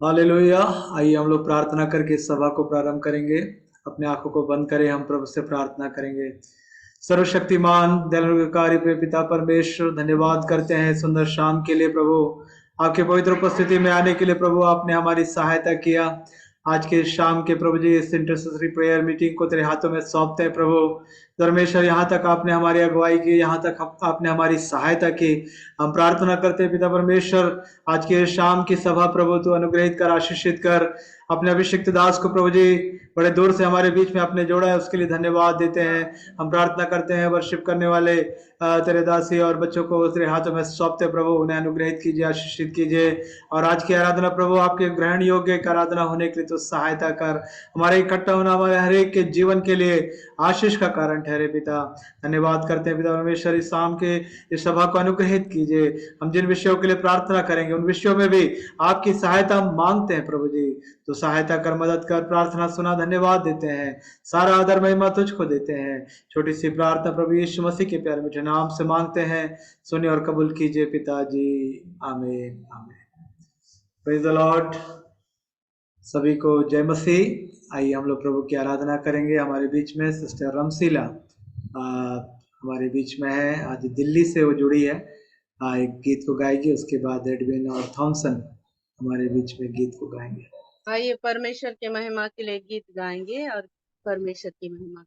Hallelujah. आइए हम लोग प्रार्थना करके इस सभा को प्रारंभ करेंगे। अपने आंखों को बंद करें, हम प्रभु से प्रार्थना करेंगे। सर्वशक्तिमान दयालुकारी प्रिय पिता परमेश्वर, धन्यवाद करते हैं सुंदर शाम के लिए प्रभु। आपके पवित्र उपस्थिति में आने के लिए प्रभु आपने हमारी सहायता किया। आज के शाम के प्रभु जी इस इंटरसेसरी प्रेयर मीटिंग को तेरे हाथों में सौंपते हैं प्रभु। परमेश्वर, यहाँ तक आपने हमारी अगुवाई की, यहाँ तक आपने हमारी सहायता की। हम प्रार्थना करते हैं पिता परमेश्वर, आज के शाम की सभा प्रभु तू अनुग्रहित कर, आशीषित कर। अपने अभिषिक्त दास को प्रभु जी बड़े दूर से हमारे बीच में आपने जोड़ा है, उसके लिए धन्यवाद देते हैं। हम प्रार्थना करते हैं वर्शिप करने वाले तेरे दासी और बच्चों को तेरे हाथों में सौंपते प्रभु, उन्हें अनुग्रहित कीजिए, आशीषित कीजिए। और आज की आराधना प्रभु आपके ग्रहण योग्य एक आराधना होने के लिए तो सहायता कर। हमारे इकट्ठा होना हमारे हर एक के जीवन के लिए आशीष का कारण ठहरे पिता। धन्यवाद करते हैं पिता परमेश्वर, इस शाम के इस सभा को अनुग्रहित कीजिए। हम जिन विषयों के लिए प्रार्थना करेंगे उन विषयों में भी आपकी सहायता मांगते हैं प्रभु जी। तो सहायता कर, मदद कर, प्रार्थना सुना, धन्यवाद देते हैं। सारा आदर महिमा तुझको देते हैं। छोटी सी प्रार्थना प्रभु यीशु मसीह के प्यारे मीठे नाम से मांगते हैं, सुनिए और कबूल कीजिए पिताजी। आमीन आमीन। Praise the Lord. सभी को जय मसीह। आइए हम लोग प्रभु की आराधना करेंगे। हमारे बीच में सिस्टर रमशीला हमारे बीच में है। आज दिल्ली से वो जुड़ी है। एक गीत को गाएगी, उसके बाद एडविन और थॉमसन हमारे बीच में गीत को गाएंगे। आइए परमेश्वर के महिमा के लिए गीत गाएंगे और परमेश्वर की महिमा।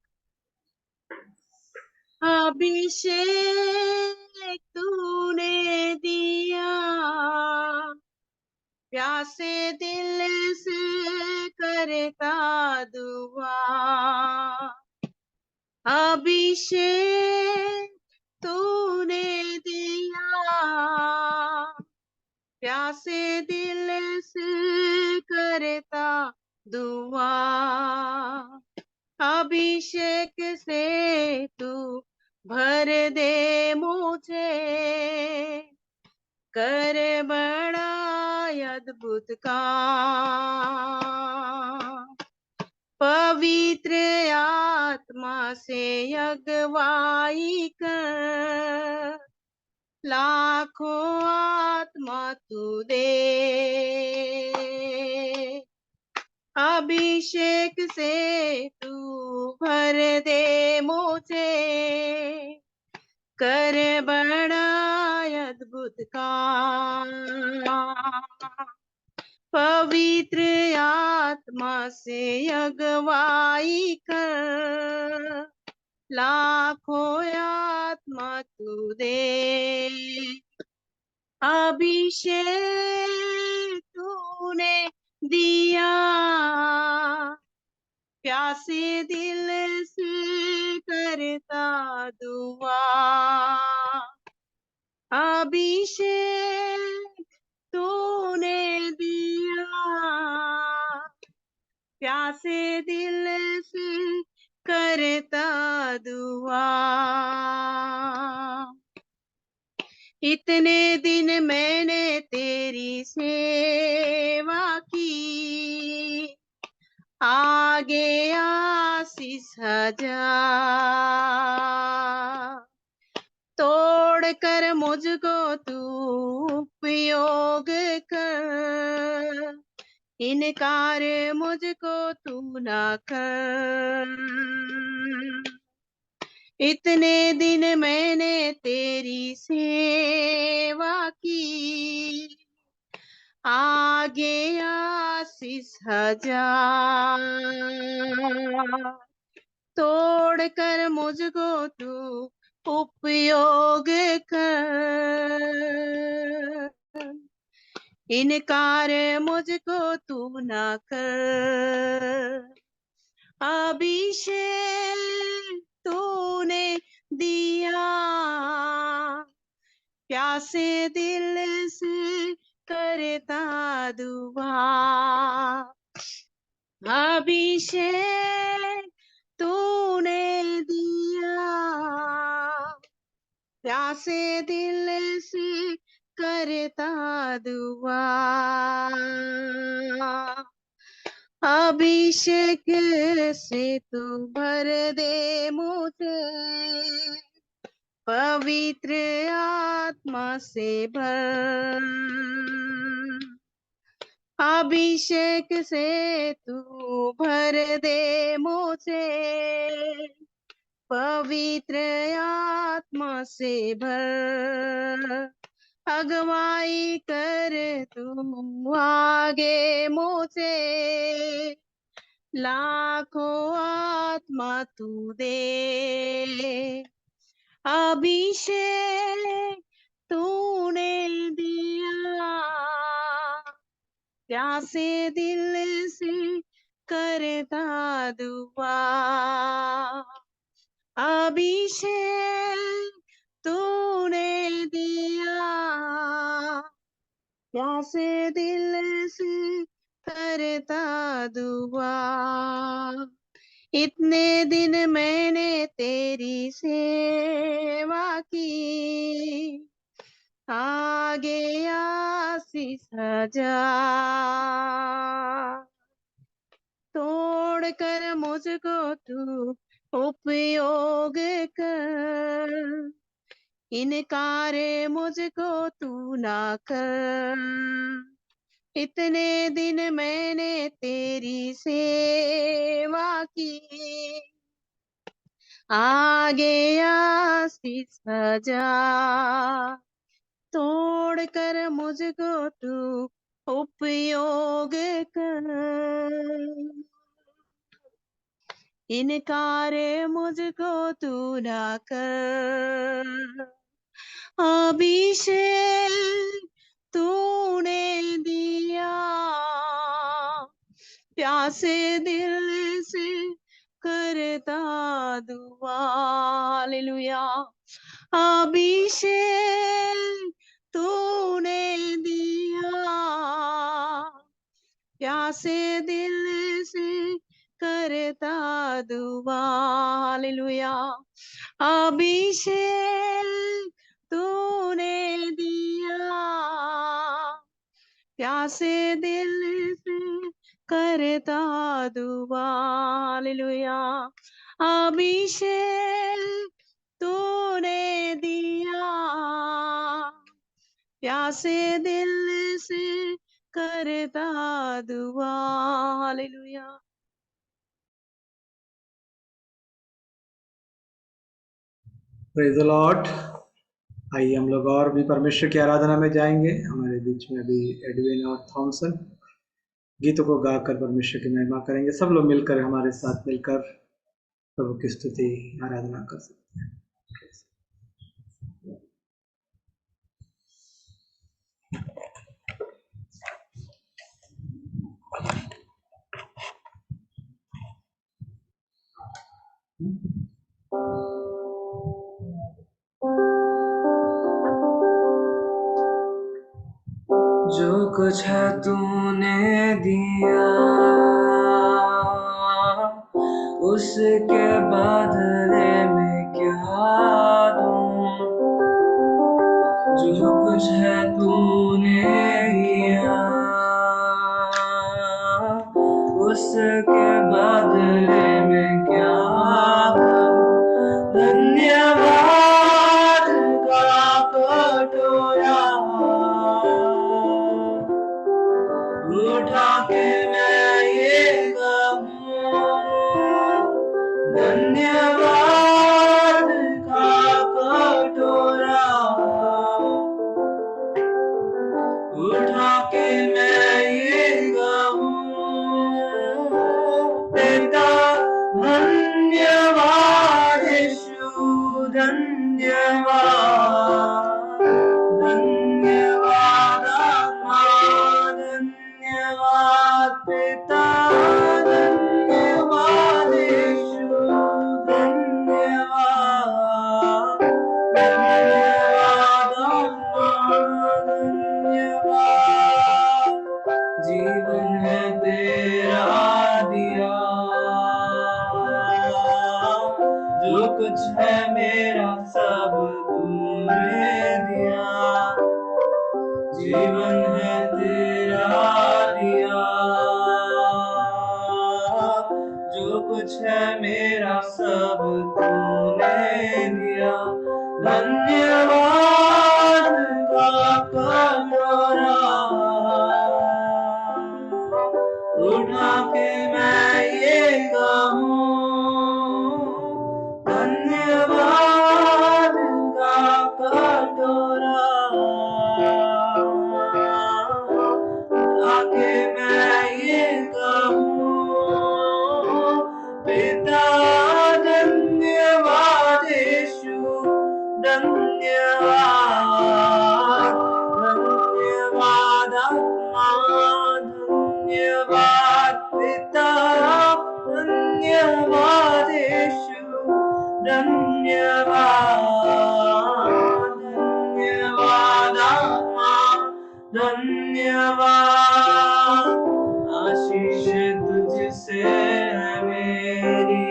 अभिषेक तूने दिया, प्यासे दिल से करता दुआ। अभिषेक तूने दिया, प्यासे दिल से करता दुआ। अभिषेक से तू भर दे मुझे, कर बड़ा अद्भुत काम। पवित्र आत्मा से अगुवाई कर, लाखों आत्मा तू दे। अभिषेक से तू भर दे मुझे, कर बड़ा अद्भुत काम। पवित्र आत्मा से अगुवाई कर, लाखों आत्मा तू दे। अभिषेक तूने दिया, प्यासे दिल से करता दुआ। अभिषेक तूने दिया, प्यासे दिल से करता दुआ। इतने दिन मैंने तेरी सेवा की, आगे आशीष हजार। तोड़ कर मुझको तू उपयोग कर, इनकार मुझको तू ना कर। इतने दिन मैंने तेरी सेवा की, आगे आशीष हजार। तोड़ कर मुझको तू उपयोग कर, इनकार मुझको तू ना कर। अभिषेक तूने दिया, प्यासे दिल से करता दुआ। अभिषेक तूने दिया, प्यासे दिल से करता दुआ। अभिषेक से तू भर दे मुझे, पवित्र आत्मा से भर। अभिषेक से तू भर दे मुझे, पवित्र आत्मा से भर, अगुवाई कर तू आगे मुझे, लाखों आत्मा तू दे। अभिषेक तूने दिया, प्यासे दिल से करता दुआ। अभिषेक तूने दिया, प्यासे दिल से करता दुआ। इतने दिन मैंने तेरी सेवा की, आगे आशीष हजार, तोड़ कर मुझको तू उपयोग कर, इनकार मुझको तू ना कर। इतने दिन मैंने तेरी सेवा की, आगे आशीष हजार, तोड़ कर मुझको तू उपयोग कर, इनकार मुझको तू ना कर। अभिषेक तूने दिया, प्यासे दिल से करता दुआ। हालेलुया। अभिषेक तूने दिया, प्यासे दिल से करता दुआ। हालेलुया। अभिषेक तूने दिया, प्यासे दिल से करता दुआ। हालेलुया। अभिषेक तूने दिया, प्यासे दिल से करता दुआ। हालेलुया। Praise the Lord. आइए हम लोग और भी परमेश्वर की आराधना में जाएंगे। हमारे बीच में अभी एडविन और थॉमसन गीतों को गाकर परमेश्वर की महिमा करेंगे। सब लोग मिलकर हमारे साथ मिलकर प्रभु की स्तुति आराधना कर सकते हैं। जो कुछ है तूने दिया, उसके बदले में क्या दूं। जो कुछ है तूने दिया, उसके बदले में क्या दूं। धन्यवाद का कटोरा उठा के मैं ये कहूं, धन्यवाद का कटोरा उठा के मैं ये कहूं। पिता धन्यवाद, यीशु धन्यवाद, धन्यवाद आत्मा धन्यवाद, पिता धन्यवाद, यीशु धन्यवाद, धन्यवाद आत्मा धन्यवाद। जीवन है तेरा दिया, जो कुछ है मेरा सब तूने दिया। जीवन है तेरा दिया, जो कुछ है मेरा सब तूने दिया। धन्यवाद का कटोरा उठा के मैं ये कहूँ, धन्यवाद का कटोरा। उठा के मैं ये कहूँ, पिता धन्यवाद, यीशु धन्यवाद, धन्यवाद आत्मा, धन्यवाद पिता, धन्यवाद यीशु, धन्यवाद, धन्यवाद आत्मा, धन्यवाद। आशीष तुझसे है मेरी,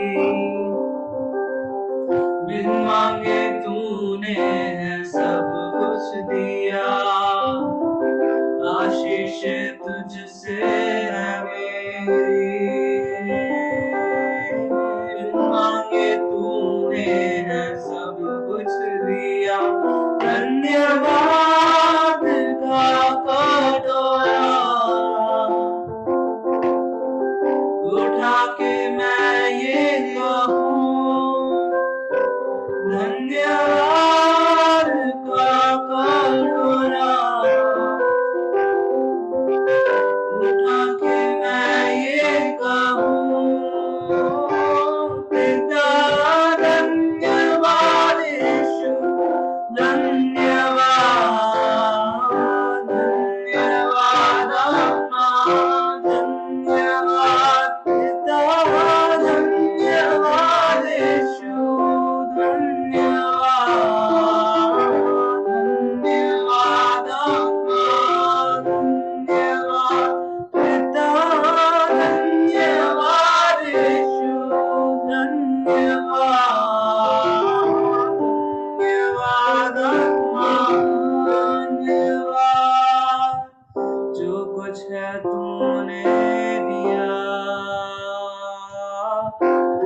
बिन मांगे तूने है सब कुछ दिया। आशीष तुझसे है मेरी, बिन मांगे तूने है सब कुछ दिया। धन्यवाद का कटोरा, उठा के मैं ये कहूँ, धन्यवाद का कटोरा। उठा के मैं ये कहूँ, पिता धन्यवाद, यीशु धन्यवाद, धन्यवाद आत्मा, धन्यवाद पिता, धन्यवाद यीशु, धन्यवाद, धन्यवाद आत्मा, धन्यवाद पिता, धन्यवाद यीशु, धन्यवाद, धन्यवाद आत्मा, धन्यवाद। जो कुछ है तूने दिया,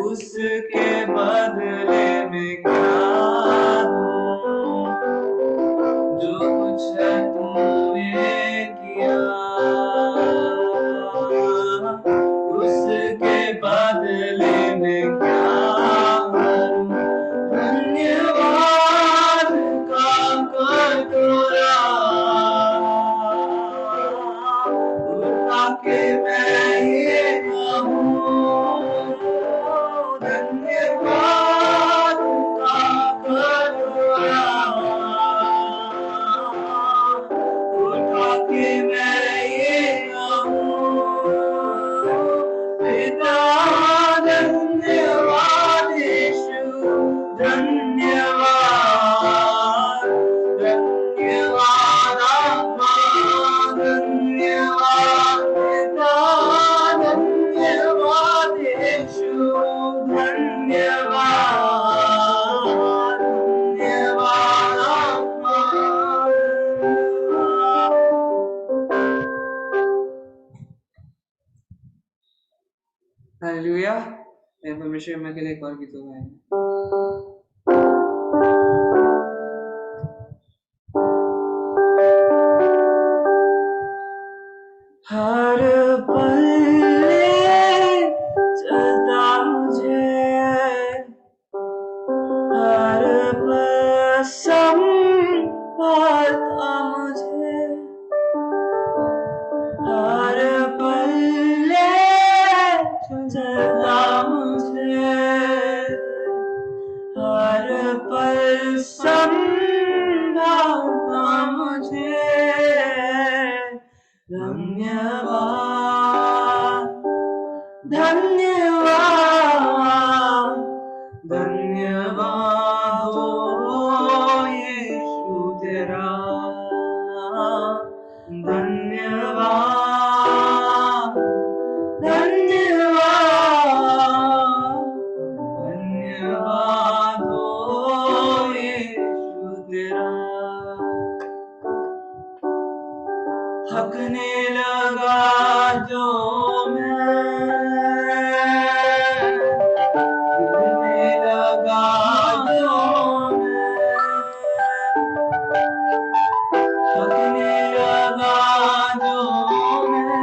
उसके बदले में क्या दूं। जो कुछ है तूने किया, उसके बदले में क्या करूं। धन्यवाद का कटोरा, उठा के मैं ये कहूँ, धन्यवाद का कटोरा। उठा के मैं ये कहूँ, पिता धन्यवाद, यीशु धन्यवाद, धन्यवाद आत्मा, धन्यवाद पिता, धन्यवाद यीशु, धन्यवाद, धन्यवाद आत्मा। हालेलुया। मैं परमेश्वर में के लिए एक और गीत गाएंगे। हर पल चलता मुझे, हर पल संभालता मुझे, हर पल चलता मुझे, हर पल संभालता मुझे। धन्यवाद, धन्यवाद, धन्यवाद हो यीशु तेरा। धन्यवाद, धन्यवाद, धन्यवाद हो यीशु तेरा। थकने लगा जो मैं, गिरने लगा जो मैं, थकने लगा जो मैं,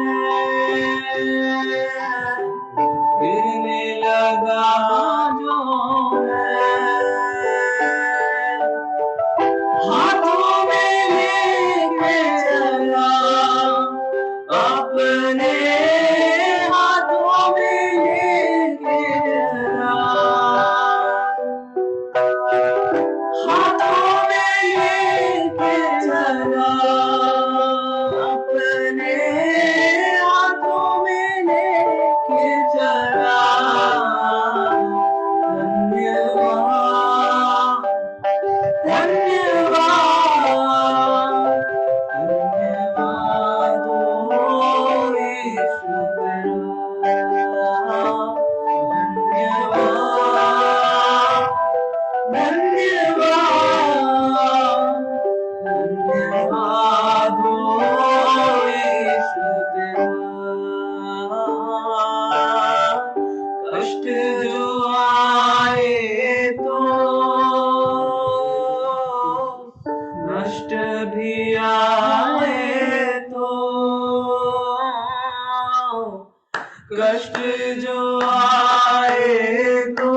कष्ट जो आए तो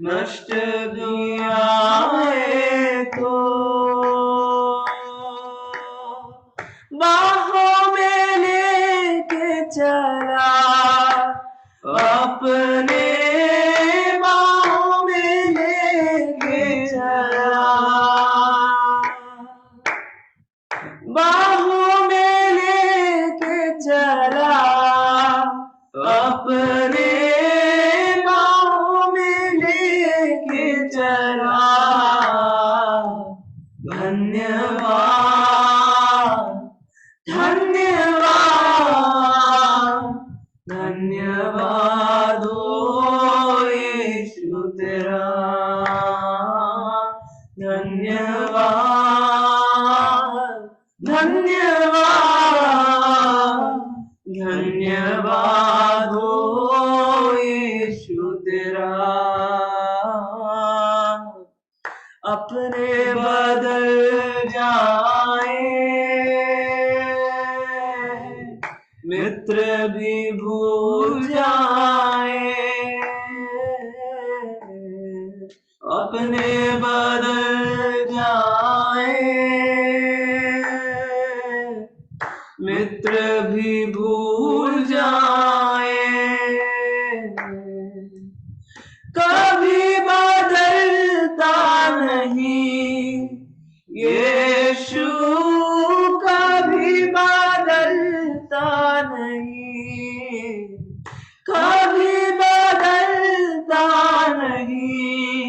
नष्ट भी आए तो बाहों में लेके चला अपने बाहों में लेके चला बाहों में लेके चला अपने बाहों में लेके चला धन्यवाद धन्यवाद धन्यवाद ओ यीशु तेरा धन्यवाद धन्यवाद धन्यवाद ओ यीशु तेरा अपने बदल जाए मित्र भी भूल जाए अपने बदल जाए मित्र भी भूल जाए कभी बदलता नहीं यीशु कभी बदलता नहीं कभी बदलता नहीं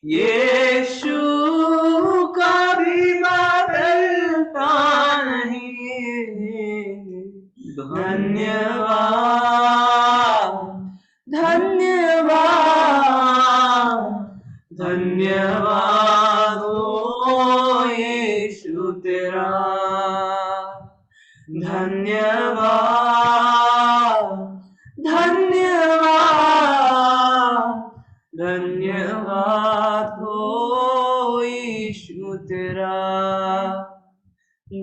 यीशु कभी बदलता नहीं धन्यवाद धन्यवाद धन्यवाद ओ यीशु तेरा धन्यवाद धन्यवाद धन्यवाद ओ यीशु तेरा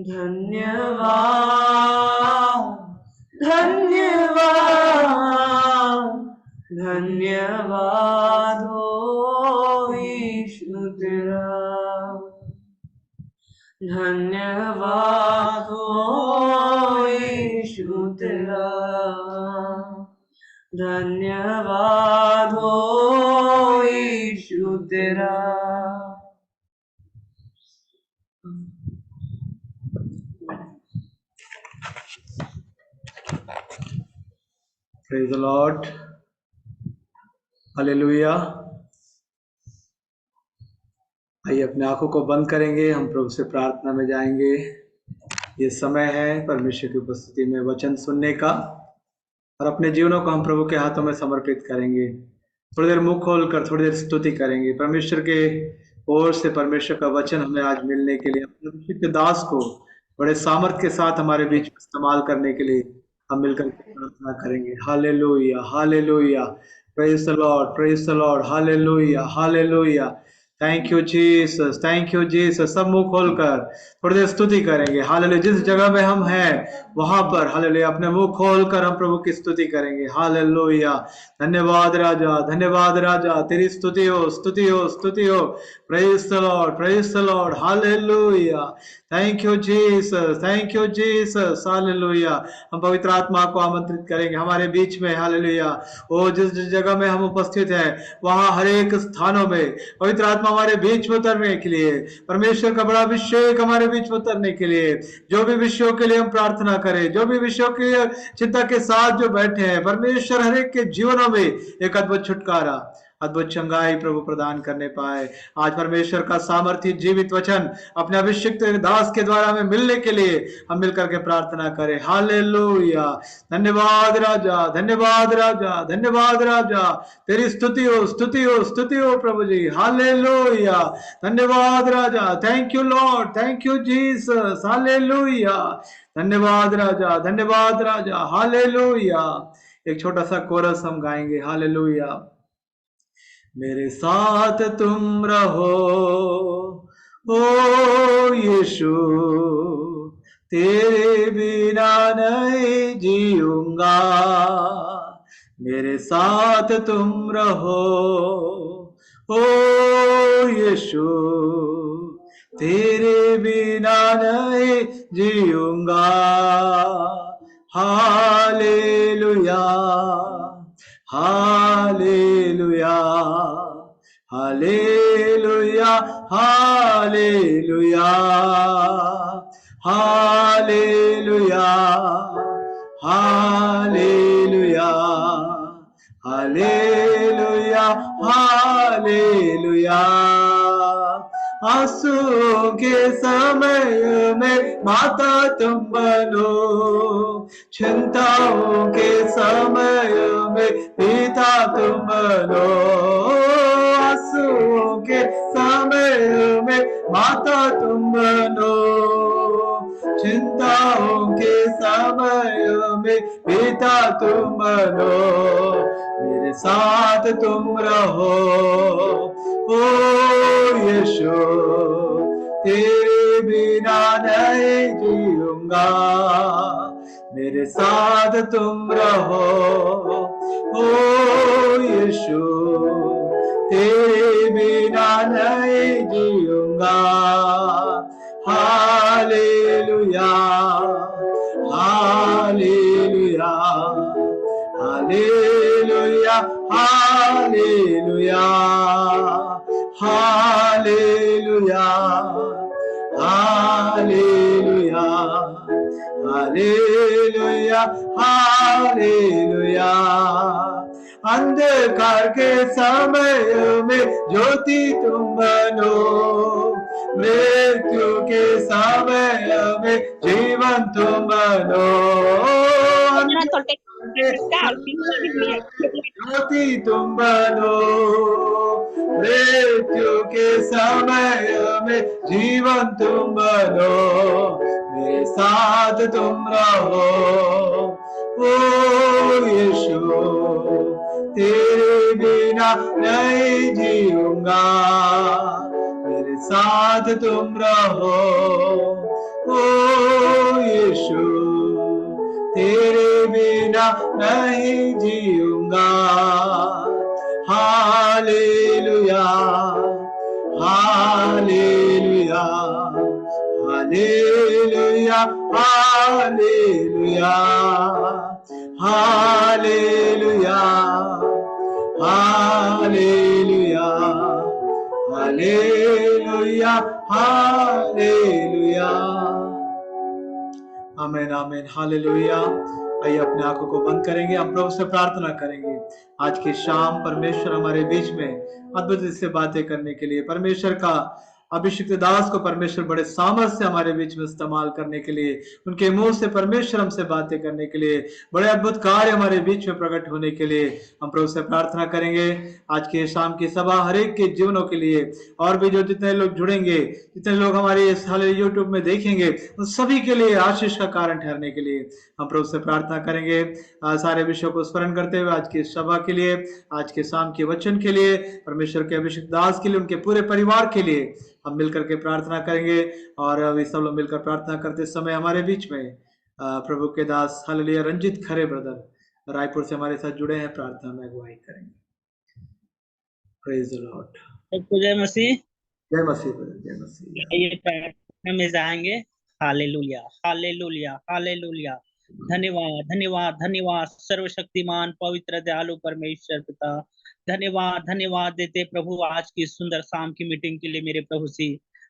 धन्यवाद धन्यवाद धन्यवाद ओ यीशु तेरा धन्यवाद ओ यीशु तेरा धन्यवाद ओ यीशु तेरा Praise the Lord. हालेलुया। आइए अपने आंखों को बंद करेंगे, हम प्रभु से प्रार्थना में जाएंगे। ये समय है परमेश्वर की उपस्थिति में वचन सुनने का और अपने जीवनों को हम प्रभु के हाथों में समर्पित करेंगे। थोड़ी देर मुंह खोलकर थोड़ी देर स्तुति करेंगे। परमेश्वर के ओर से परमेश्वर का वचन हमें आज मिलने के लिए अपने दास को बड़े सामर्थ्य के साथ हमारे बीच में इस्तेमाल करने के लिए हम मिलकर प्रार्थना करेंगे। Hallelujah hallelujah, praise the Lord, praise the Lord, hallelujah hallelujah. Thank you Jesus, thank you Jesus. सब मुंह खोलकर थोड़ी देर स्तुति करेंगे। हालेलुया। जिस जगह में हम हैं वहां पर हालेलुया अपने मुंह खोलकर हम प्रभु की स्तुति करेंगे। हालेलुया। धन्यवाद राजा, धन्यवाद राजा, तेरी स्तुति हो, स्तुति हो, स्तुति हो। Praise the Lord, praise the Lord, hallelujah. Thank you Jesus, thank you Jesus, hallelujah. हम पवित्र आत्मा को आमंत्रित करेंगे हमारे बीच में। हालेलुया। ओ जिस जगह में हम उपस्थित हैं वहां हर एक स्थानों में पवित्र आत्मा हमारे बीच में उतरने के लिए, परमेश्वर का बड़ा अभिषेक हमारे बीच में उतरने के लिए, जो भी विषयों के लिए हम प्रार्थना करें, जो भी विषयों की चिंता के साथ जो बैठे हैं, परमेश्वर हर एक के जीवनों में एक अद्भुत छुटकारा, अद्भुत चंगाई प्रभु प्रदान करने पाए। आज परमेश्वर का सामर्थ्य जीवित वचन अपने अभिषिक्त दास के द्वारा हमें मिलने के लिए हम मिलकर के प्रार्थना करें। हालेलुया। धन्यवाद राजा, धन्यवाद राजा, धन्यवाद राजा। तेरी स्तुति हो, स्तुति हो, स्तुति हो प्रभु जी। हालेलुया। धन्यवाद राजा। Thank you Lord, thank you Jesus. Hallelujah. धन्यवाद राजा, धन्यवाद राजा। हालेलुया। एक छोटा सा कोरस हम गाएंगे। हालेलुया। मेरे साथ तुम रहो ओ यीशु, तेरे बिना नहीं जीऊंगा, मेरे साथ तुम रहो। ओ यीशु तेरे बिना नहीं जीऊंगा। Hallelujah hallelujah hallelujah hallelujah hallelujah hallelujah hallelujah hallelujah. आंसू के समय में माता तुम बनो, चिंताओं के समय में पिता तुम बनो। आंसुओं के समय में माता तुम बनो, चिंताओं के समय में पिता तुम बनो। मेरे साथ तुम रहो ओ यीशु, तेरे बिना नहीं जीऊंगा, मेरे साथ तुम रहो ओ यीशु, तेरे बिना नहीं जीऊंगा। Hallelujah hallelujah hallelujah hallelujah hallelujah hallelujah hallelujah hallelujah. अंधकार के समय में ज्योति तुम बनो, मृत्यु के समय में जीवन तुम बनो। ज्योति तुम बनो, मृत्यु के समय में जीवन तुम बनो। मेरे साथ तुम रहो ओ यीशु, तेरे बिना नहीं जीऊंगा, मेरे साथ तुम रहो ओ यीशु, तेरे बिना नहीं जीऊंगा। Hallelujah hallelujah hallelujah hallelujah hallelujah hallelujah hallelujah hallelujah. Amen amen hallelujah. आइए अपने आंखों को बंद करेंगे, हम प्रभु से प्रार्थना करेंगे आज की शाम परमेश्वर हमारे बीच में अद्भुत से बातें करने के लिए, परमेश्वर का अभिषिक्त दास को परमेश्वर बड़े सामर्थ से हमारे बीच में इस्तेमाल करने के लिए, उनके मुंह से परमेश्वर हमसे बातें करने के लिए, बड़े अद्भुत कार्य हमारे बीच में प्रकट होने के लिए हम प्रभु से प्रार्थना करेंगे। आज की शाम की सभा हर एक के जीवनों के लिए, और भी जो जितने लोग जुड़ेंगे, जितने लोग हमारे इस यूट्यूब में देखेंगे, उन सभी के लिए आशीष का कारण ठहरने के लिए हम प्रभु से प्रार्थना करेंगे। सारे विषयों को स्मरण करते हुए आज की सभा के लिए, आज के शाम के वचन के लिए, परमेश्वर के अभिषिक्त दास के लिए, उनके पूरे परिवार के लिए हम मिलकर के प्रार्थना करेंगे। और अभी सब लोग मिलकर प्रार्थना करते समय हमारे बीच में प्रभु के दास हालेलुया रंजित खरे ब्रदर रायपुर से हमारे साथ जुड़े हैं, प्रार्थना में अगुवाई करेंगे। Praise the Lord. जय मसीह। जय मसीह ब्रदर, जय मसीह। ये प्रार्थना में जाएंगे। Hallelujah hallelujah hallelujah. धन्यवाद धन्यवाद धन्यवाद सर्वशक्तिमान पवित्र दयालु परमेश्वर पिता, धन्यवाद धन्यवाद देते प्रभु आज की सुंदर शाम की मीटिंग के लिए मेरे प्रभु जी।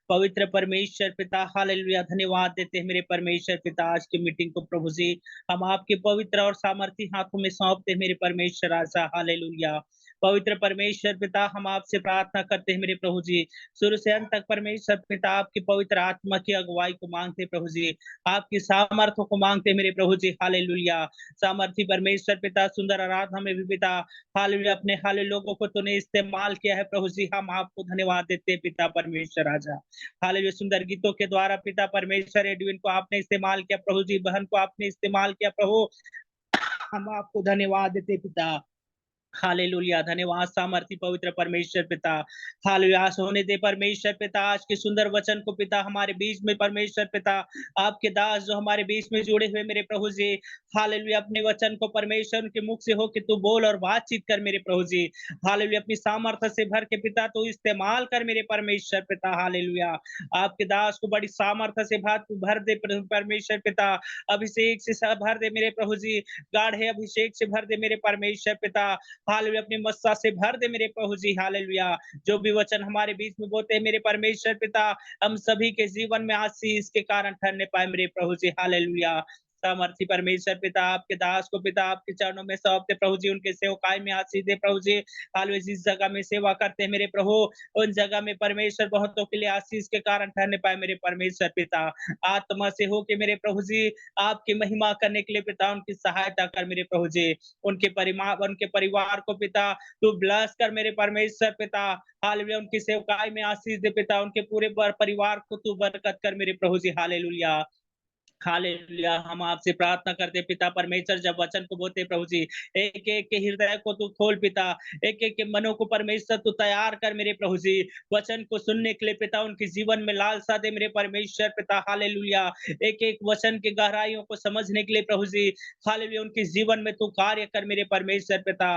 पवित्र परमेश्वर पिता हालेलुया, धन्यवाद देते हैं मेरे परमेश्वर पिता आज की मीटिंग को प्रभु जी हम आपके पवित्र और सामर्थी हाथों में सौंपते हैं मेरे परमेश्वर राजा। हालेलुया पवित्र परमेश्वर पिता हम आपसे प्रार्थना करते हैं मेरे प्रभु जी, शुरू से अंत तक परमेश्वर पिता आपकी पवित्र आत्मा की अगुवाई को मांगते प्रभु जी, आपकी सामर्थ्य को मांगते मेरे प्रभु जी। हालेलुया सामर्थी परमेश्वर पिता सुंदर आराधना में भी पिता हालेलुया अपने हाले लोगों को तूने इस्तेमाल किया है प्रभु जी, हम आपको धन्यवाद देते हैं पिता परमेश्वर राजा। हालेलुया सुंदर गीतों के द्वारा पिता परमेश्वर एडविन को आपने इस्तेमाल किया प्रभु जी, बहन को आपने इस्तेमाल किया प्रभु, हम आपको धन्यवाद देते पिता। हालेलुया। धन्यवाद सामर्थी पवित्र परमेश्वर पिता। हालेलुया। होने दे परमेश्वर पिता आज के सुंदर वचन को पिता हमारे बीच में परमेश्वर पिता आपके दास जो हमारे बीच में जुड़े हुए मेरे प्रभु जी, हालेलुया, अपने वचन को परमेश्वर के मुख से हो कि तू बोल और बातचीत कर मेरे प्रभु जी। हालेलुया, अपनी सामर्थ्य से भर के पिता तू इस्तेमाल कर मेरे परमेश्वर पिता। हालेलुया, आपके दास को बड़ी सामर्थ्य से भर दे परमेश्वर पिता। अभिषेक से भर दे मेरे प्रभु जी, गाढ़े अभिषेक से भर दे मेरे परमेश्वर पिता। हालेलुया, अपनी मस्सा से भर दे मेरे प्रभु जी। हालेलुया, जो भी वचन हमारे बीच में बोलते हैं मेरे परमेश्वर पिता, हम सभी के जीवन में आशीष के कारण ठहरने पाए मेरे प्रभु जी। हालेलुया, सामर्थी परमेश्वर पिता आपके दास को पिता आपके चरणों में सौंपते प्रभु जी, उनके सेवकाई में आशीष दे प्रभु जी। हालेलुया, जिस जगह में सेवा करते हैं मेरे प्रभु, उन जगह में परमेश्वर बहुतों के लिए आशीष के कारण ठहरने पाए मेरे परमेश्वर पिता। आत्मा से हो के मेरे प्रभु जी आपकी महिमा करने के लिए पिता उनकी सहायता कर मेरे प्रभु जी। उनके परिवार को पिता तू ब्लेस कर मेरे परमेश्वर पिता। हालेलुया, उनकी सेवकाई में आशीष दे पिता, उनके पूरे परिवार को तू बरकत कर मेरे प्रभु जी। हालेलुया, हालेलुया, हम आपसे प्रार्थना करते पिता परमेश्वर, जब वचन को बोलते प्रभु जी, एक एक के हृदय को तू खोल पिता, एक एक के मनों को परमेश्वर तू तैयार कर मेरे प्रभु जी, वचन को सुनने के लिए पिता उनके जीवन में लालसा दे मेरे परमेश्वर पिता। हालेलुया, एक एक वचन की गहराइयों को समझने के लिए प्रभु जी, हालेलुया, उनके जीवन में तू कार्य कर मेरे परमेश्वर पिता।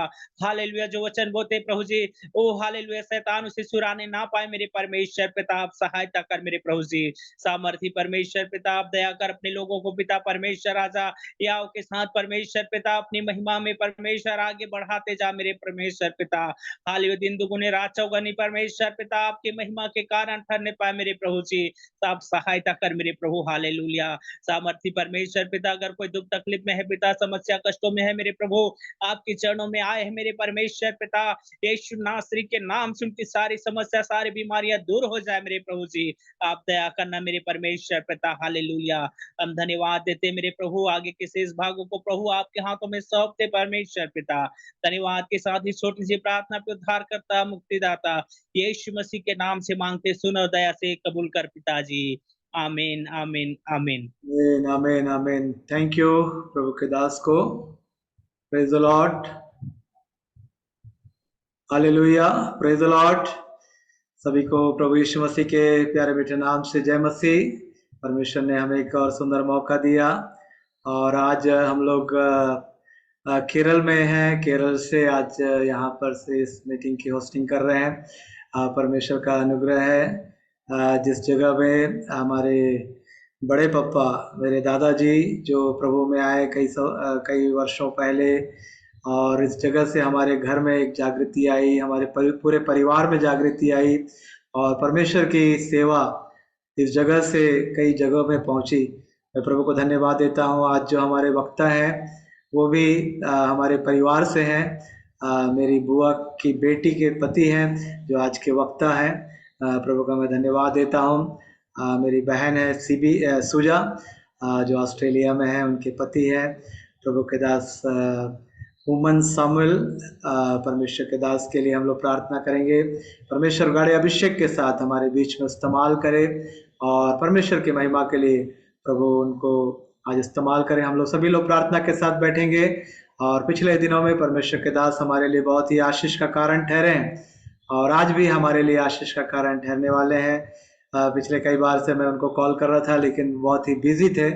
हालेलुया, जो वचन बोलते प्रभु जी, ओ हालेलुया, शैतान उसे चुराने ना पाए मेरे परमेश्वर पिता। आप सहायता कर मेरे प्रभु जी। सामर्थी परमेश्वर पिता आप दया कर अपने लोगों को पिता परमेश्वर राजा याव के साथ परमेश्वर पिता अपनी महिमा में परमेश्वर आगे बढ़ाते जा मेरे परमेश्वर पिता। हालेलुया, दिन दुगुने रात चौगुनी परमेश्वर पिता आपकी महिमा के कारण ठहरने पाए मेरे प्रभु जी। आप सहायता कर मेरे प्रभु। हालेलुया, सामर्थी परमेश्वर पिता अगर कोई दुख तकलीफ में है पिता, समस्या कष्टों में है मेरे प्रभु, आपके चरणों में आए हैं मेरे परमेश्वर पिता। यीशु नासरी के नाम से उनकी सारी समस्या सारी बीमारियां दूर हो जाए मेरे प्रभु जी। आप दया करना मेरे परमेश्वर पिता। हालेलुया, हम धन्यवाद देते मेरे प्रभु, आगे के शेष भागों को प्रभु आपके हाथों में सौंपते परमेश्वर पिता। धन्यवाद के साथ ही छोटी सी प्रार्थना पे उद्धार करता मुक्तिदाता यीशु मसीह के नाम से मांगते, सुन और दया से कबूल कर पिताजी। आमीन आमीन आमीन। आमीन आमीन आमीन। थैंक यू प्रभु के दास को। Praise the Lord, hallelujah, praise the Lord. सभी को प्रभु यीशु मसीह के प्यारे बेटे नाम से जय मसीह। परमेश्वर ने हमें एक और सुंदर मौका दिया और आज हम लोग केरल में हैं। केरल से आज यहाँ पर से इस मीटिंग की होस्टिंग कर रहे हैं। परमेश्वर का अनुग्रह है। जिस जगह में हमारे बड़े पापा मेरे दादाजी जो प्रभु में आए कई वर्षों पहले, और इस जगह से हमारे घर में एक जागृति आई, हमारे पूरे परिवार में जागृति आई और परमेश्वर की सेवा इस जगह से कई जगहों में पहुंची। मैं प्रभु को धन्यवाद देता हूं। आज जो हमारे वक्ता हैं वो भी हमारे परिवार से हैं। मेरी बुआ की बेटी के पति हैं जो आज के वक्ता हैं। प्रभु का मैं धन्यवाद देता हूं। मेरी बहन है सुजा जो ऑस्ट्रेलिया में है, उनके पति हैं प्रभु के दास उमन सामुएल। परमेश्वर के दास के लिए हम लोग प्रार्थना करेंगे। परमेश्वर गाढ़े अभिषेक के साथ हमारे बीच में इस्तेमाल करे और परमेश्वर की महिमा के लिए प्रभु उनको आज इस्तेमाल करें। हम लोग सभी लोग प्रार्थना के साथ बैठेंगे और पिछले दिनों में परमेश्वर के दास हमारे लिए बहुत ही आशीष का कारण ठहरे और आज भी हमारे लिए आशीष का कारण ठहरने वाले हैं। पिछले कई बार से मैं उनको कॉल कर रहा था लेकिन बहुत ही बिजी थे।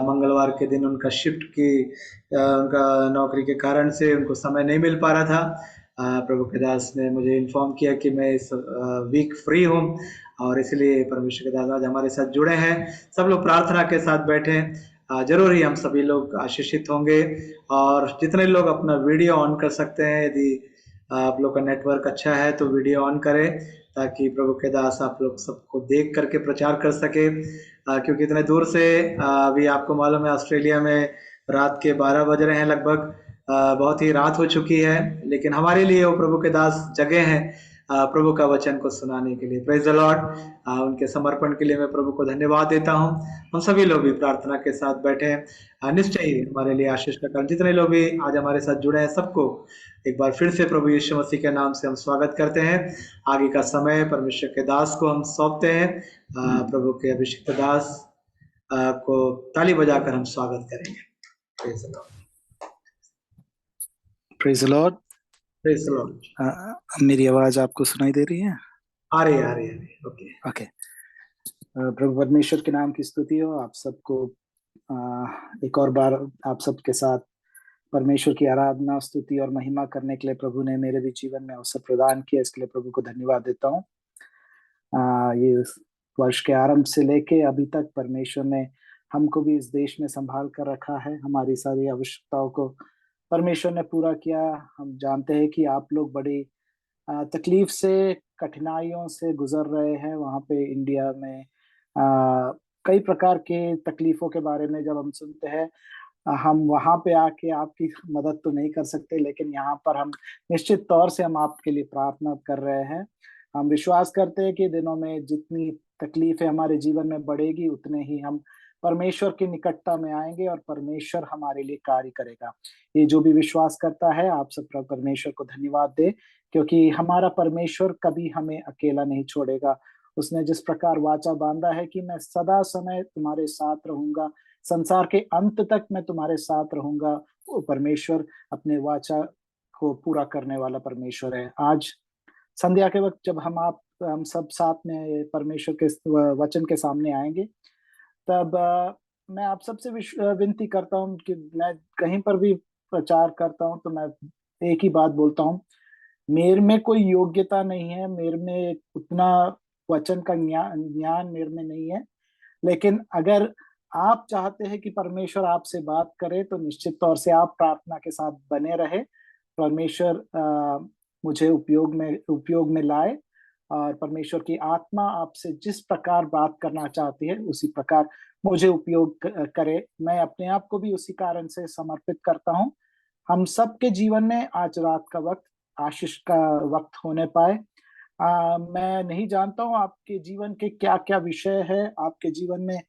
मंगलवार के दिन उनका शिफ्ट की उनका नौकरी के कारण से उनको समय नहीं मिल पा रहा था। प्रभु के दास ने मुझे इन्फॉर्म किया कि मैं इस वीक फ्री हूँ और इसलिए परमेश्वर के दास आज हमारे साथ जुड़े हैं। सब लोग प्रार्थना के साथ बैठे, जरूर ही हम सभी लोग आशीषित होंगे। और जितने लोग अपना वीडियो ऑन कर सकते हैं, यदि आप लोग का नेटवर्क अच्छा है तो वीडियो ऑन करें ताकि प्रभु के दास आप लोग सबको देख करके प्रचार कर सके। क्योंकि इतने दूर से अभी आपको मालूम है ऑस्ट्रेलिया में रात के 12 बज रहे हैं लगभग। बहुत ही रात हो चुकी है लेकिन हमारे लिए वो प्रभु के दास जगे हैं प्रभु का वचन को सुनाने के लिए। Praise the Lord. उनके समर्पण के लिए मैं प्रभु को धन्यवाद देता हूँ। हम सभी लोग भी प्रार्थना के साथ बैठे हैं। निश्चय ही हमारे लिए आशीष का कारण जितने लोग भी आज हमारे साथ जुड़े हैं सबको एक बार फिर से प्रभु यीशु मसीह के नाम से हम स्वागत करते हैं। आगे का समय परमेश्वर के दास को हम सौंपते हैं। प्रभु के अभिषिक्त दास को ताली बजाकर हम स्वागत करेंगे। Praise the Lord. Praise the Lord. Praise the Lord. मेरी आवाज आपको सुनाई दे रही है? आ रही है, आ रही है, ओके। ओके। प्रभु परमेश्वर के नाम की स्तुति हो। आप सबको एक और बार आप सबके साथ परमेश्वर की आराधना, स्तुति और महिमा करने के लिए प्रभु ने मेरे भी जीवन में अवसर प्रदान किया। इसके लिए प्रभु को धन्यवाद देता हूँ। ये वर्ष के आरंभ से लेके अभी तक परमेश्वर ने हमको भी इस देश में संभाल कर रखा है। हमारी सारी आवश्यकताओं को परमेश्वर ने पूरा किया। हम जानते हैं कि आप लोग बड़ी तकलीफ से, कठिनाइयों से गुजर रहे हैं वहाँ पे इंडिया में। कई प्रकार के तकलीफों के बारे में जब हम सुनते हैं, हम वहाँ पे आके आपकी मदद तो नहीं कर सकते, लेकिन यहाँ पर हम निश्चित तौर से हम आपके लिए प्रार्थना कर रहे हैं। हम विश्वास करते हैं कि दिनों में जितनी तकलीफें हमारे जीवन में बढ़ेगी, उतने ही हम परमेश्वर की निकटता में आएंगे और परमेश्वर हमारे लिए कार्य करेगा। ये जो भी विश्वास करता है, आप सब परमेश्वर को धन्यवाद दे, क्योंकि हमारा परमेश्वर कभी हमें अकेला नहीं छोड़ेगा। उसने जिस प्रकार वाचा बांधा है कि मैं सदा समय तुम्हारे साथ रहूंगा, संसार के अंत तक मैं तुम्हारे साथ रहूंगा, वो परमेश्वर अपने वाचा को पूरा करने वाला परमेश्वर है। आज संध्या के वक्त जब हम सब साथ में परमेश्वर के वचन के सामने आएंगे, तब मैं आप सबसे विनती करता हूँ कि मैं कहीं पर भी प्रचार करता हूँ तो मैं एक ही बात बोलता हूँ, मेरे में कोई योग्यता नहीं है, मेरे में उतना वचन का ज्ञान मेरे में नहीं है, लेकिन अगर आप चाहते हैं कि परमेश्वर आपसे बात करे तो निश्चित तौर से आप प्रार्थना के साथ बने रहे। परमेश्वर मुझे उपयोग में लाए और परमेश्वर की आत्मा आपसे जिस प्रकार बात करना चाहती है उसी प्रकार मुझे उपयोग करे। मैं अपने आप को भी उसी कारण से समर्पित करता हूँ। हम सबके जीवन में आज रात का वक्त आशीष का वक्त होने पाए। मैं नहीं जानता हूँ आपके जीवन के क्या क्या विषय है, आपके जीवन में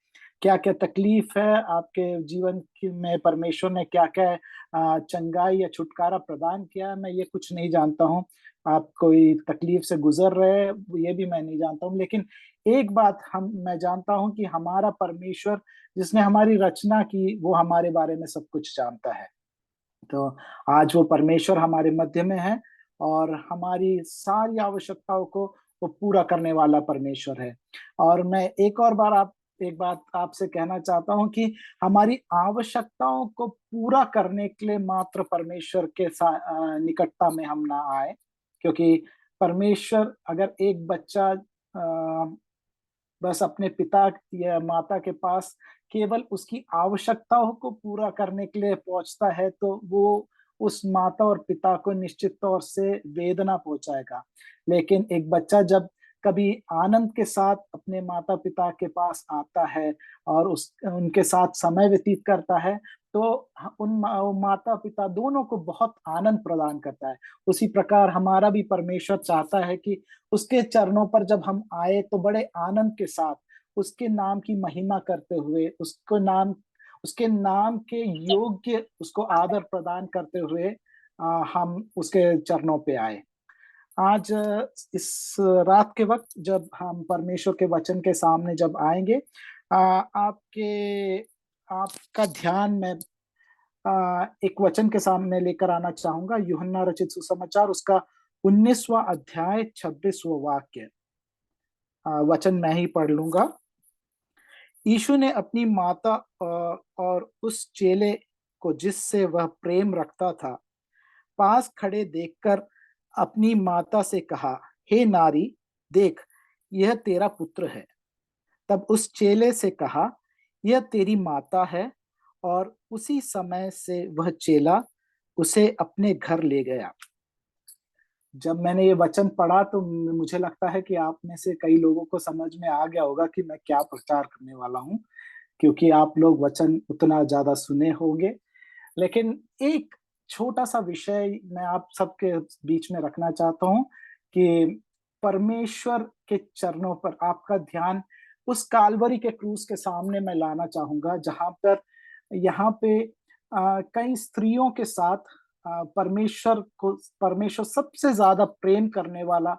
क्या क्या तकलीफ है, आपके जीवन में परमेश्वर ने क्या क्या चंगाई या छुटकारा प्रदान किया, मैं ये कुछ नहीं जानता हूँ। आप कोई तकलीफ से गुजर रहे हैं, ये भी मैं नहीं जानता हूँ, लेकिन एक बात मैं जानता हूँ कि हमारा परमेश्वर जिसने हमारी रचना की, वो हमारे बारे में सब कुछ जानता है। तो आज वो परमेश्वर हमारे मध्य में है और हमारी सारी आवश्यकताओं को वो पूरा करने वाला परमेश्वर है। और मैं एक बात आपसे कहना चाहता हूँ कि हमारी आवश्यकताओं को पूरा करने के लिए मात्र परमेश्वर के निकटता में हम ना आए, क्योंकि परमेश्वर अगर एक बच्चा बस अपने पिता या माता के पास केवल उसकी आवश्यकताओं को पूरा करने के लिए पहुंचता है, तो वो उस माता और पिता को निश्चित तौर से वेदना पहुंचाएगा। लेकिन एक बच्चा जब कभी आनंद के साथ अपने माता पिता के पास आता है और उनके साथ समय व्यतीत करता है, तो उन माता पिता दोनों को बहुत आनंद प्रदान करता है। उसी प्रकार हमारा भी परमेश्वर चाहता है कि उसके चरणों पर जब हम आए तो बड़े आनंद के साथ उसके नाम की महिमा करते हुए, उसके नाम के योग्य उसको आदर प्रदान करते हुए हम उसके चरणों पे आए। आज इस रात के वक्त जब हम परमेश्वर के वचन के सामने जब आएंगे, आपका ध्यान मैं एक वचन के सामने लेकर आना चाहूंगा। यूहन्ना रचित सुसमाचार उसका 19वां अध्याय 26वां वाक्य। वचन मैं ही पढ़ लूंगा। यीशु ने अपनी माता और उस चेले को जिससे वह प्रेम रखता था पास खड़े देखकर अपनी माता से कहा, हे नारी, देख, यह तेरा पुत्र है। तब उस चेले से कहा, यह तेरी माता है। और उसी समय से वह चेला उसे अपने घर ले गया। जब मैंने ये वचन पढ़ा तो मुझे लगता है कि आप में से कई लोगों को समझ में आ गया होगा कि मैं क्या प्रचार करने वाला हूँ, क्योंकि आप लोग वचन उतना ज्यादा सुने होंगे। लेकिन एक छोटा सा विषय मैं आप सबके बीच में रखना चाहता हूँ कि परमेश्वर के चरणों पर आपका ध्यान उस काल्वरी के क्रूस के सामने मैं लाना चाहूंगा, जहां पर यहाँ पे कई स्त्रियों के साथ परमेश्वर सबसे ज्यादा प्रेम करने वाला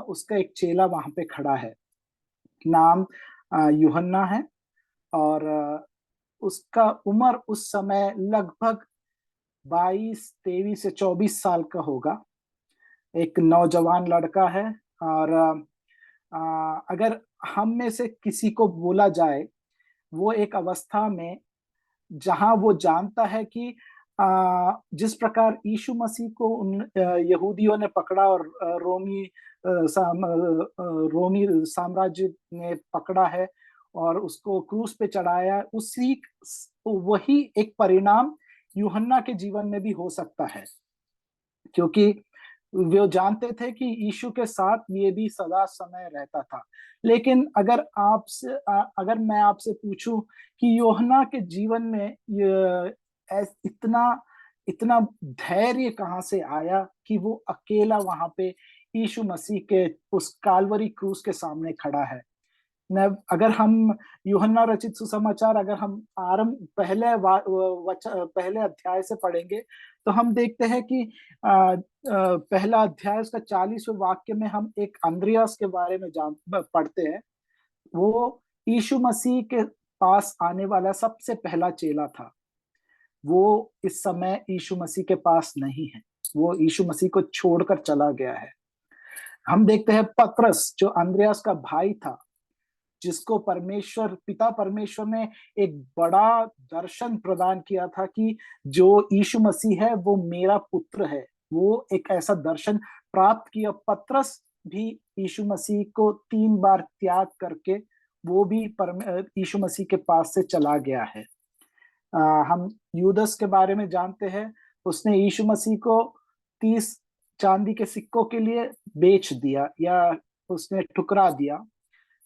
उसका एक चेला वहां पे खड़ा है। नाम यूहन्ना है और उसका उम्र उस समय लगभग 22, 23 से 24 साल का होगा। एक नौजवान लड़का है। और अगर हम में से किसी को बोला जाए, वो एक अवस्था में जहां वो जानता है कि जिस प्रकार यीशु मसीह को उन यहूदियों ने पकड़ा और रोमी साम्राज्य ने पकड़ा है और उसको क्रूस पे चढ़ाया, उसी वही एक परिणाम यूहन्ना के जीवन में भी हो सकता है, क्योंकि वो जानते थे कि यीशु के साथ ये भी सदा समय रहता था। लेकिन अगर मैं आपसे पूछूं कि यूहन्ना के जीवन में इतना धैर्य कहाँ से आया कि वो अकेला वहां पे यीशु मसीह के उस काल्वरी क्रूस के सामने खड़ा है। अगर हम यूहन्ना रचित सुसमाचार अगर हम आरंभ पहले अध्याय से पढ़ेंगे, तो हम देखते हैं कि पहला अध्याय उसका 40वें वाक्य में हम एक अंद्रियास के बारे में पढ़ते हैं। वो यीशु मसीह के पास आने वाला सबसे पहला चेला था। वो इस समय यीशु मसीह के पास नहीं है, वो यीशु मसीह को छोड़कर चला गया है। हम देखते हैं पतरस, जो अंद्रियास का भाई था, जिसको पिता परमेश्वर ने एक बड़ा दर्शन प्रदान किया था कि जो यीशु मसीह है वो मेरा पुत्र है, वो एक ऐसा दर्शन प्राप्त किया। पतरस भी यीशु मसीह को 3 बार त्याग करके वो भी यीशु मसीह के पास से चला गया है। हम यूदस के बारे में जानते हैं, उसने यीशु मसीह को 30 चांदी के सिक्कों के लिए बेच दिया या उसने ठुकरा दिया।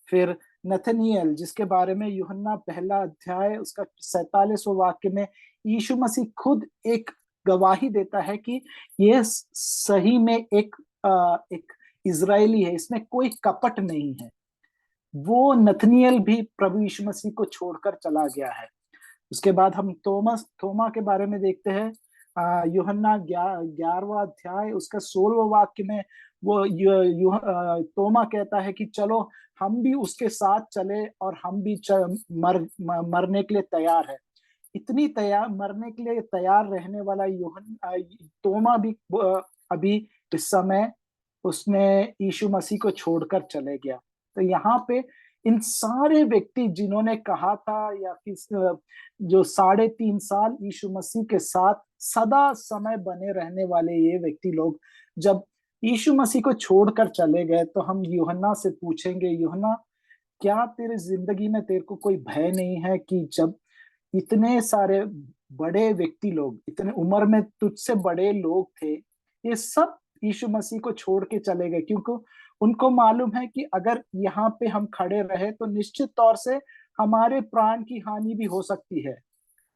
फिर नथनिएल, जिसके बारे में यूहन्ना पहला अध्याय उसका 47वां वाक्य में यीशु मसीह खुद एक गवाही देता है कि ये सही में एक इजरायली है, इसमें कोई कपट नहीं है। वो नथनिएल भी प्रभु यीशु मसीह को छोड़कर चला गया है। उसके बाद हम थोमा के बारे में देखते हैं। यूहन्ना 11वां अध्याय उसका 16वां वाक्य में वो तोमा कहता है कि चलो हम भी उसके साथ चले और हम भी मरने के लिए तैयार है। इतनी मरने के लिए तैयार रहने वाला तोमा भी अभी इस समय उसने यीशु मसीह को छोड़कर चले गया। तो यहाँ पे इन सारे व्यक्ति जिन्होंने कहा था या जो 3.5 साल यीशु मसीह के साथ सदा समय बने रहने वाले ये व्यक्ति लोग जब यीशु मसीह को छोड़कर चले गए, तो हम यूहन्ना से पूछेंगे, यूहन्ना क्या तेरे जिंदगी में तेरे को कोई भय नहीं है कि जब इतने सारे बड़े व्यक्ति लोग, इतने उम्र में तुझसे बड़े लोग थे, ये सब यीशु मसीह को छोड़ के चले गए, क्योंकि उनको मालूम है कि अगर यहाँ पे हम खड़े रहे तो निश्चित तौर से हमारे प्राण की हानि भी हो सकती है।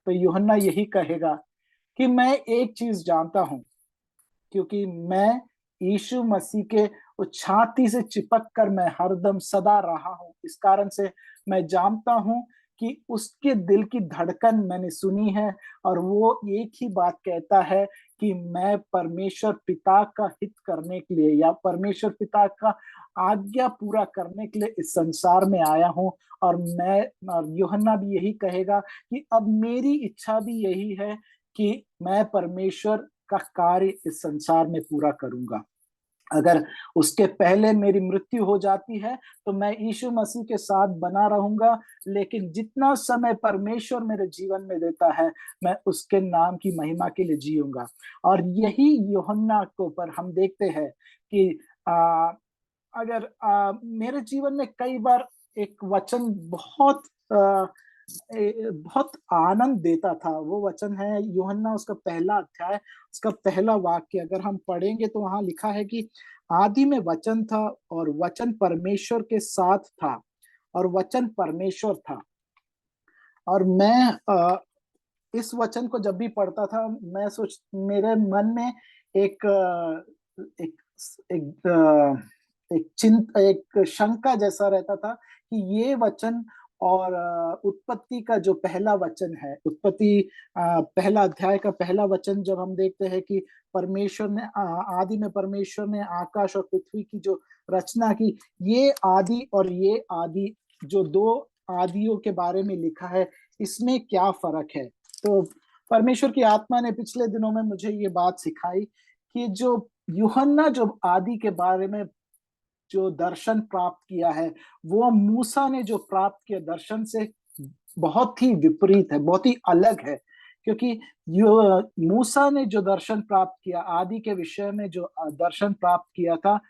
तो यूहन्ना यही कहेगा कि मैं एक चीज जानता हूं, क्योंकि मैं यीशु मसीह के छाती से चिपक कर मैं हरदम सदा रहा हूं, इस कारण से मैं जानता हूं कि उसके दिल की धड़कन मैंने सुनी है और वो एक ही बात कहता है कि मैं परमेश्वर पिता का हित करने के लिए या परमेश्वर पिता का आज्ञा पूरा करने के लिए इस संसार में आया हूं। और यूहन्ना भी यही कहेगा कि अब मेरी इच्छा भी यही है कि मैं परमेश्वर का कार्य इस संसार में पूरा करूंगा। अगर उसके पहले मेरी मृत्यु हो जाती है तो मैं यीशु मसीह के साथ बना रहूंगा, लेकिन जितना समय परमेश्वर मेरे जीवन में देता है मैं उसके नाम की महिमा के लिए जीऊंगा। और यही यूहन्ना को पर हम देखते हैं कि अगर मेरे जीवन में कई बार एक वचन बहुत आनंद देता था। वो वचन है यूहन्ना उसका पहला अध्याय उसका पहला वाक्य। अगर हम पढ़ेंगे तो वहां लिखा है कि आदि में वचन था और वचन परमेश्वर के साथ था और वचन परमेश्वर था। और मैं इस वचन को जब भी पढ़ता था मेरे मन में एक शंका जैसा रहता था कि ये वचन और उत्पत्ति का जो पहला वचन है, उत्पत्ति पहला अध्याय का पहला वचन जब हम देखते हैं कि परमेश्वर ने आदि में परमेश्वर ने आकाश और पृथ्वी की जो रचना की, ये आदि और ये आदि जो दो आदियों के बारे में लिखा है, इसमें क्या फर्क है। तो परमेश्वर की आत्मा ने पिछले दिनों में मुझे ये बात सिखाई कि जो यूहन्ना जो आदि के बारे में जो दर्शन प्राप्त किया है, वो मूसा ने जो प्राप्त किया दर्शन से बहुत ही विपरीत है, बहुत ही अलग है। क्योंकि मूसा ने जो दर्शन प्राप्त किया, आदि के विषय में जो दर्शन प्राप्त किया था,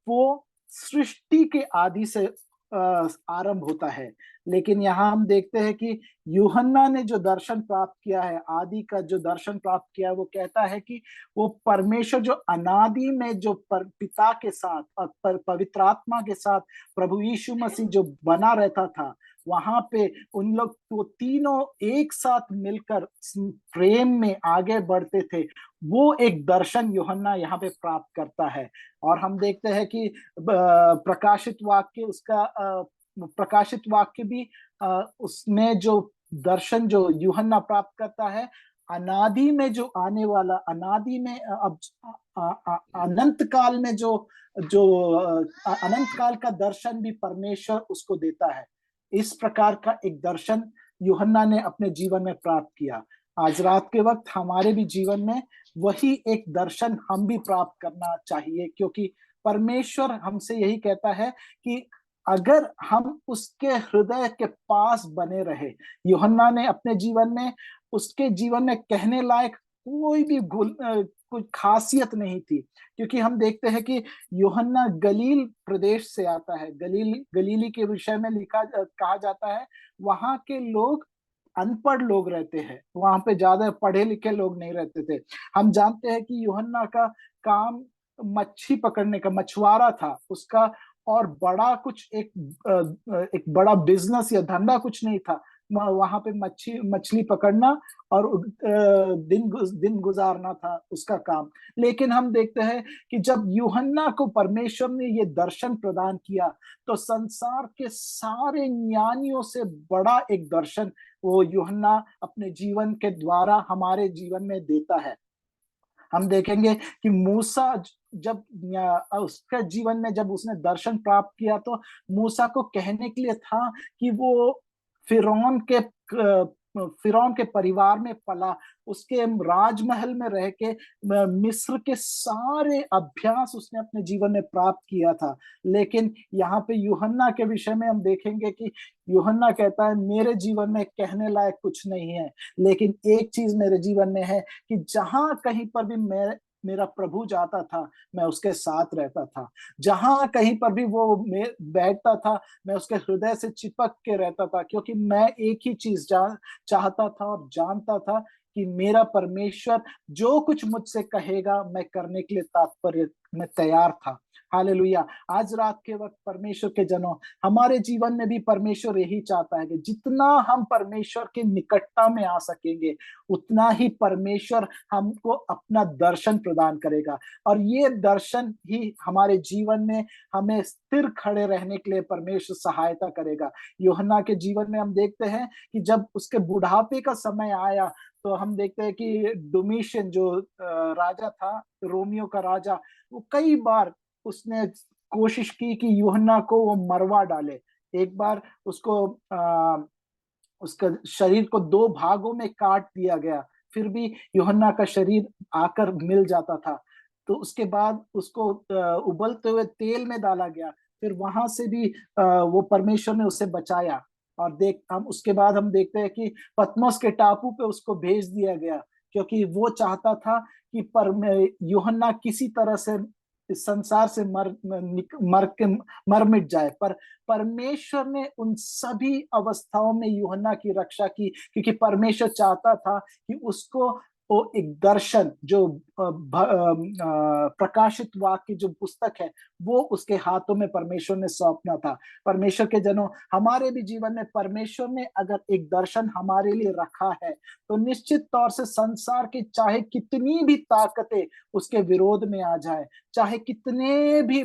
वो सृष्टि के आदि से आरंभ होता है। लेकिन यहाँ हम देखते हैं कि यूहन्ना ने जो दर्शन प्राप्त किया है, आदि का जो दर्शन प्राप्त किया है, वो कहता है कि वो परमेश्वर जो अनादि में जो पिता के साथ और पवित्र आत्मा के साथ प्रभु यीशु मसीह जो बना रहता था, वहां पे उन लोग वो तीनों एक साथ मिलकर प्रेम में आगे बढ़ते थे। वो एक दर्शन यूहन्ना यहाँ पे प्राप्त करता है। और हम देखते हैं कि प्रकाशित वाक्य भी उसमें जो दर्शन जो यूहन्ना प्राप्त करता है, अनादि में जो आने वाला, अनादि में अब अनंत काल में जो अनंत काल का दर्शन भी परमेश्वर उसको देता है। इस प्रकार का एक दर्शन यूहन्ना ने अपने जीवन में प्राप्त किया। आज रात के वक्त हमारे भी जीवन में वही एक दर्शन हम भी प्राप्त करना चाहिए, क्योंकि परमेश्वर हमसे यही कहता है कि अगर हम उसके हृदय के पास बने रहे। यूहन्ना ने अपने जीवन में, उसके जीवन में कहने लायक कोई भी कुछ खासियत नहीं थी, क्योंकि हम देखते हैं कि यूहन्ना गलील प्रदेश से आता है। गलीली के विषय में कहा जाता है, वहां के लोग अनपढ़ लोग रहते हैं, वहां पे ज्यादा पढ़े लिखे लोग नहीं रहते थे। हम जानते हैं कि यूहन्ना का काम मच्छी पकड़ने का, मछुआरा था उसका, और बड़ा कुछ एक बड़ा बिजनेस या धंधा कुछ नहीं था। वहां पे मछली पकड़ना और दिन गुजारना था उसका काम। लेकिन हम देखते हैं कि जब यूहन्ना को परमेश्वर ने ये दर्शन प्रदान किया, तो संसार के सारे ज्ञानियों से बड़ा एक दर्शन वो यूहन्ना अपने जीवन के द्वारा हमारे जीवन में देता है। हम देखेंगे कि मूसा जब उसके जीवन में जब उसने दर्शन प्राप्त किया, तो मूसा को कहने के लिए था कि वो फिरौन के परिवार में पला, उसके राजमहल में रह के मिस्र के सारे अभ्यास उसने अपने जीवन में प्राप्त किया था। लेकिन यहाँ पे यूहन्ना के विषय में हम देखेंगे कि यूहन्ना कहता है, मेरे जीवन में कहने लायक कुछ नहीं है, लेकिन एक चीज मेरे जीवन में है कि जहां कहीं पर भी मेरा प्रभु जाता था, मैं उसके साथ रहता था। जहां कहीं पर भी वो बैठता था, मैं उसके हृदय से चिपक के रहता था, क्योंकि मैं एक ही चीज चाहता था और जानता था कि मेरा परमेश्वर जो कुछ मुझसे कहेगा, मैं करने के लिए तात्पर्य में तैयार था। हालेलुया। आज रात के वक्त परमेश्वर के जनों, हमारे जीवन में भी परमेश्वर यही चाहता है कि जितना हम परमेश्वर के निकटता में आ सकेंगे, उतना ही परमेश्वर हमको अपना दर्शन प्रदान करेगा। और ये दर्शन ही हमारे जीवन में हमें स्थिर खड़े रहने के लिए परमेश्वर सहायता करेगा। यूहन्ना के जीवन में हम देखते हैं कि जब उसके बुढ़ापे का समय आया, तो हम देखते हैं कि डोमिशियन जो राजा था, रोमियो का राजा, वो कई बार उसने कोशिश की कि यूहन्ना को वो मरवा डाले। एक बार उसका शरीर को 2 भागों में काट दिया गया, फिर भी यूहन्ना का शरीर आकर मिल जाता था। तो उसके बाद उसको उबलते हुए तेल में डाला गया, फिर वहां से भी वो परमेश्वर ने उसे बचाया। और उसके बाद हम देखते हैं कि पतमोस के टापू पे उसको भेज दिया गया, क्योंकि वो चाहता था कि यूहन्ना किसी तरह से इस संसार से मर मिट जाए। पर परमेश्वर ने उन सभी अवस्थाओं में यूहन्ना की रक्षा की, क्योंकि परमेश्वर चाहता था कि उसको वो एक दर्शन जो प्रकाशित वाक्य जो पुस्तक है, वो उसके हाथों में परमेश्वर ने सौंपना था। परमेश्वर के जनों, हमारे भी जीवन में परमेश्वर ने अगर एक दर्शन हमारे लिए रखा है, तो निश्चित तौर से संसार की चाहे कितनी भी ताकतें उसके विरोध में आ जाए, चाहे कितने भी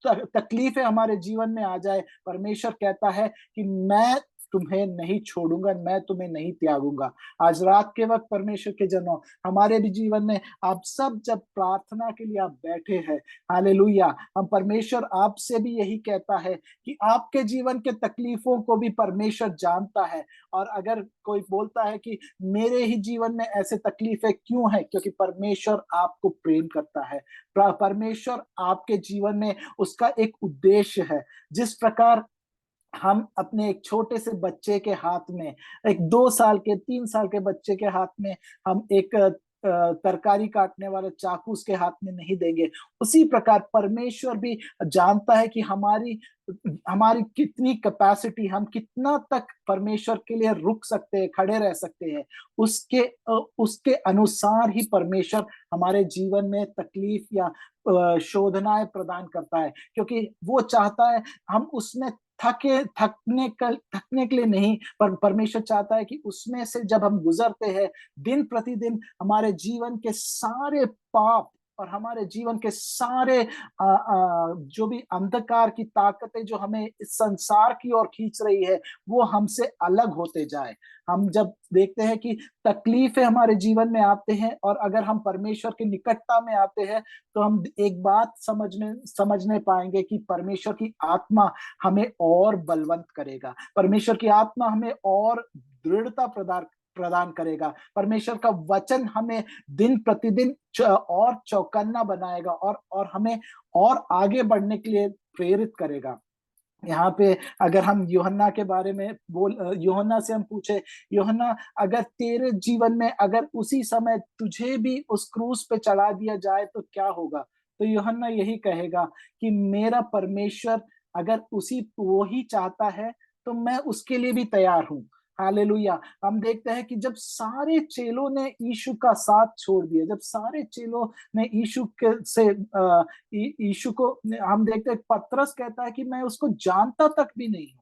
तकलीफें हमारे जीवन में आ जाए, परमेश्वर कहता है कि मैं तुम्हें नहीं छोड़ूंगा, मैं तुम्हें नहीं त्यागूंगा। आज रात के वक्त परमेश्वर के जनों, हमारे भी जीवन में आप सब जब प्रार्थना के लिए आप बैठे हैं, हालेलुया, हम परमेश्वर आपसे भी यही कहता है कि आपके जीवन के तकलीफों को भी परमेश्वर जानता है। और अगर कोई बोलता है कि मेरे ही जीवन में ऐसे तकलीफें क्यों है, क्योंकि परमेश्वर आपको प्रेम करता है। परमेश्वर आपके जीवन में उसका एक उद्देश्य है। जिस प्रकार हम अपने एक छोटे से बच्चे के हाथ में, एक 2 साल के 3 साल के बच्चे के हाथ में हम एक तरकारी काटने वाले चाकू उसके हाथ में नहीं देंगे, उसी प्रकार परमेश्वर भी जानता है कि हमारी हमारी कितनी कैपेसिटी, हम कितना तक परमेश्वर के लिए रुक सकते हैं, खड़े रह सकते हैं। उसके अनुसार ही परमेश्वर हमारे जीवन में तकलीफ या शोधनाएं प्रदान करता है, क्योंकि वो चाहता है हम उसमें थकने के लिए नहीं, पर परमेश्वर चाहता है कि उसमें से जब हम गुजरते हैं, दिन प्रतिदिन हमारे जीवन के सारे पाप और हमारे जीवन के सारे जो भी अंधकार की ताकतें जो हमें इस संसार की ओर खींच रही है, वो हमसे अलग होते जाए। हम जब देखते हैं कि तकलीफें हमारे जीवन में आते हैं और अगर हम परमेश्वर की निकटता में आते हैं, तो हम एक बात समझने पाएंगे कि परमेश्वर की आत्मा हमें और बलवंत करेगा, परमेश्वर की आत्मा हमें और दृढ़ता प्रदान करेगा, परमेश्वर का वचन हमें दिन प्रतिदिन और चौकन्ना बनाएगा और हमें और आगे बढ़ने के लिए प्रेरित करेगा। यहाँ पे अगर हम यूहन्ना के बारे में यूहन्ना से हम पूछे, यूहन्ना अगर तेरे जीवन में अगर उसी समय तुझे भी उस क्रूस पे चढ़ा दिया जाए तो क्या होगा? तो यूहन्ना यही कहेगा कि मेरा परमेश्वर अगर वो ही चाहता है तो मैं उसके लिए भी तैयार हूँ। हालेलुया। हम देखते हैं कि जब सारे चेलों ने यीशु का साथ छोड़ दिया, जब सारे चेलों ने यीशु को, हम देखते हैं पतरस कहता है कि मैं उसको जानता तक भी नहीं हूँ।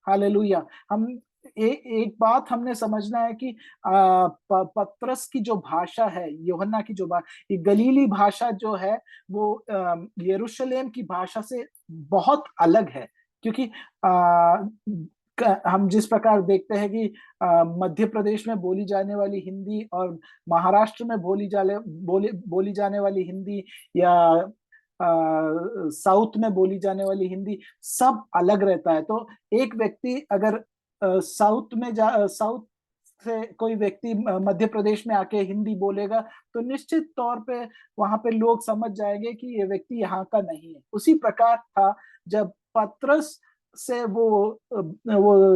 हालेलुया। हम एक बात हमने समझना है कि पतरस की जो भाषा है, यूहन्ना की जो गलीली भाषा जो है, वो यरूशलेम की भाषा से बहुत अलग है, क्योंकि हम जिस प्रकार देखते हैं कि मध्य प्रदेश में बोली जाने वाली हिंदी और महाराष्ट्र में बोली जाने वाली हिंदी या साउथ में बोली जाने वाली हिंदी सब अलग रहता है। तो एक व्यक्ति अगर साउथ से कोई व्यक्ति मध्य प्रदेश में आके हिंदी बोलेगा तो निश्चित तौर पे वहां पे लोग समझ जाएंगे कि ये व्यक्ति यहाँ का नहीं है। उसी प्रकार था जब पतरस से वो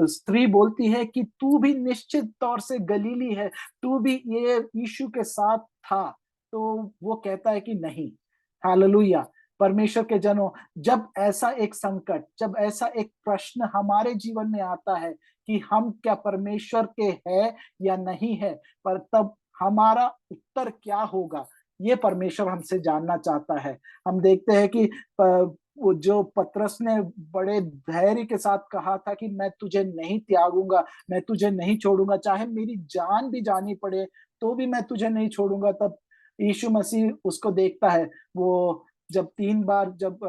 स्त्री बोलती है कि तू भी निश्चित तौर से गलीली है, तू भी ये यीशु के साथ था, तो वो कहता है कि नहीं। हालेलुया। परमेश्वर के जनों, जब ऐसा एक संकट, जब ऐसा एक प्रश्न हमारे जीवन में आता है कि हम क्या परमेश्वर के हैं या नहीं है, पर तब हमारा उत्तर क्या होगा, ये परमेश्वर हमसे जानना चाहता है। हम देखते हैं कि वो जो पतरस ने बड़े धैर्य के साथ कहा था कि मैं तुझे नहीं त्यागूंगा, मैं तुझे नहीं छोड़ूंगा, चाहे मेरी जान भी जानी पड़े तो भी मैं तुझे नहीं छोड़ूंगा। तब यीशु मसीह उसको देखता है। वो जब 3 बार जब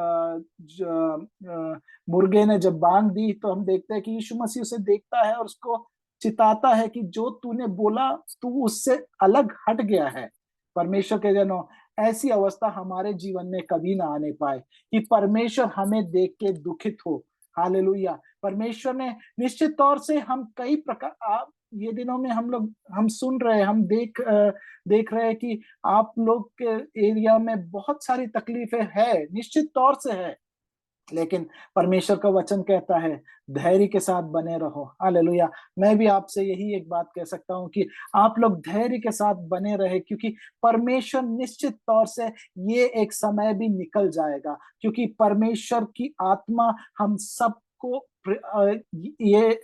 मुर्गे ने जब बांग दी, तो हम देखते हैं कि यीशु मसीह उसे देखता है और उसको चिताता है कि जो तूने बोला तू उससे अलग हट गया है। परमेश्वर के जनों, ऐसी अवस्था हमारे जीवन में कभी ना आने पाए कि परमेश्वर हमें देख के दुखित हो। हालेलुया। परमेश्वर ने निश्चित तौर से, हम कई प्रकार ये दिनों में हम सुन रहे हैं, हम देख रहे हैं कि आप लोग के एरिया में बहुत सारी तकलीफें है, निश्चित तौर से है, लेकिन परमेश्वर का वचन कहता है धैर्य के साथ बने रहो। हालेलुया। मैं भी आपसे यही एक बात कह सकता हूं कि आप लोग धैर्य के साथ बने रहे, क्योंकि परमेश्वर निश्चित तौर से ये एक समय भी निकल जाएगा, क्योंकि परमेश्वर की आत्मा हम सबको ये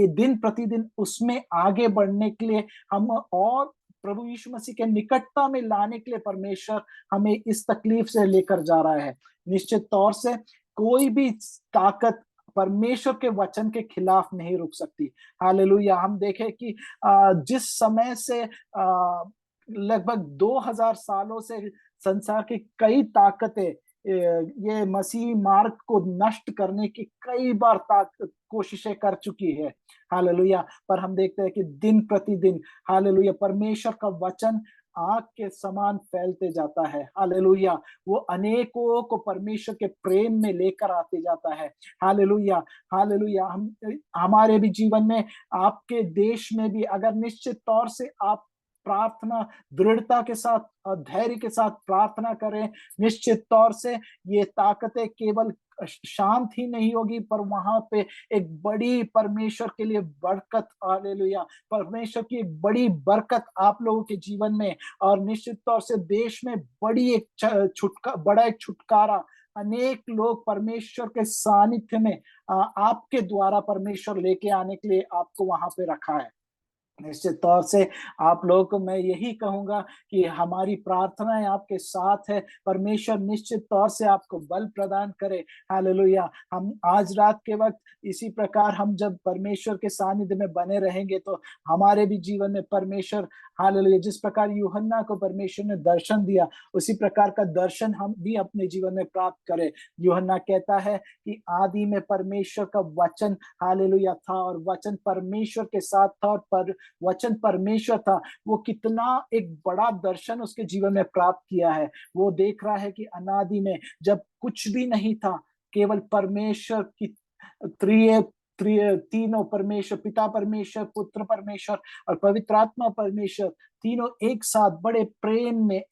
दिन प्रतिदिन उसमें आगे बढ़ने के लिए, हम और प्रभु यीशु मसीह के निकटता में लाने के लिए परमेश्वर हमें इस तकलीफ से लेकर जा रहा है। निश्चित तौर से कोई भी ताकत परमेश्वर के वचन के खिलाफ नहीं रुक सकती। हालेलुया। हम देखें कि जिस समय से लगभग 2000 सालों से संसार की कई ताकतें ये मसीह मार्ग को नष्ट करने की कई बार कोशिशें कर चुकी है। हालेलुया। पर हम देखते हैं कि दिन प्रतिदिन हालेलुया परमेश्वर का वचन आग के समान फैलते जाता है। हालेलुया। वो अनेकों को परमेश्वर के प्रेम में लेकर आते जाता है। हालेलुया। हालेलुया। हम हमारे भी जीवन में, आपके देश में भी अगर निश्चित तौर से आप प्रार्थना दृढ़ता के साथ और धैर्य के साथ प्रार्थना करें, निश्चित तौर से ये ताकतें केवल शांत ही नहीं होगी, पर वहां पे एक बड़ी परमेश्वर के लिए बरकत, हालेलुया, परमेश्वर की एक बड़ी बरकत आप लोगों के जीवन में, और निश्चित तौर से देश में बड़ी एक बड़ा एक छुटकारा, अनेक लोग परमेश्वर के सानिध्य में आपके द्वारा परमेश्वर लेके आने के लिए आपको वहां पे रखा है। निश्चित तौर से आप लोगों को मैं यही कहूंगा कि हमारी प्रार्थनाएं आपके साथ है। परमेश्वर निश्चित तौर से आपको बल प्रदान करे। हालेलुया। हम आज रात के वक्त इसी प्रकार हम जब परमेश्वर के सानिध्य में बने रहेंगे तो हमारे भी जीवन में परमेश्वर, हालेलुया, जिस प्रकार यूहन्ना को परमेश्वर ने दर्शन दिया, उसी प्रकार का दर्शन हम भी अपने जीवन में प्राप्त करें। यूहन्ना कहता है कि आदि में परमेश्वर का वचन, हालेलुया, था और वचन परमेश्वर के साथ था और वचन परमेश्वर था। वो कितना एक बड़ा दर्शन उसके जीवन में प्राप्त किया है। वो देख रहा है कि अनादि में जब कुछ भी नहीं था, केवल परमेश्वर की तीनों परमेश्वर, पिता परमेश्वर, पुत्र परमेश्वर और पवित्र आत्मा परमेश्वर, तीनों एक साथ बड़े प्रेम में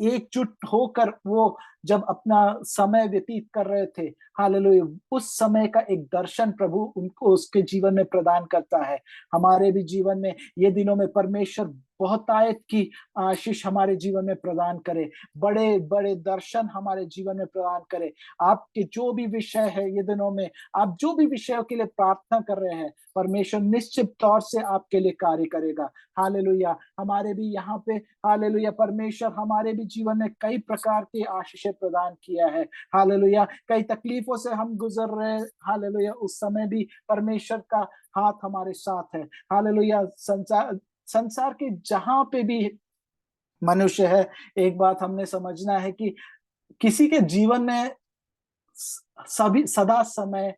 एकजुट होकर वो जब अपना समय व्यतीत कर रहे थे, हालेलुया, उस समय का एक दर्शन प्रभु उनको उसके जीवन में प्रदान करता है। हमारे भी जीवन में ये दिनों में परमेश्वर बहुतायत की आशीष हमारे जीवन में प्रदान करे, बड़े बड़े दर्शन हमारे जीवन में प्रदान करे। आपके जो भी विषय है ये दिनों में, आप जो भी विषयों के लिए प्रार्थना कर रहे हैं, परमेश्वर निश्चित तौर से आपके लिए कार्य करेगा। हालेलुया। हमारे भी यहाँ पे, हालेलुया, परमेश्वर हमारे भी जीवन में कई प्रकार की आशीषें प्रदान किया है। हालेलुया। कई तकलीफों से हम गुजर रहे हैं, हालेलुया, उस समय भी परमेश्वर का हाथ हमारे साथ है। हालेलुया। संसार के जहां पे भी मनुष्य है, एक बात हमने समझना है कि किसी के जीवन में सभी सदा समय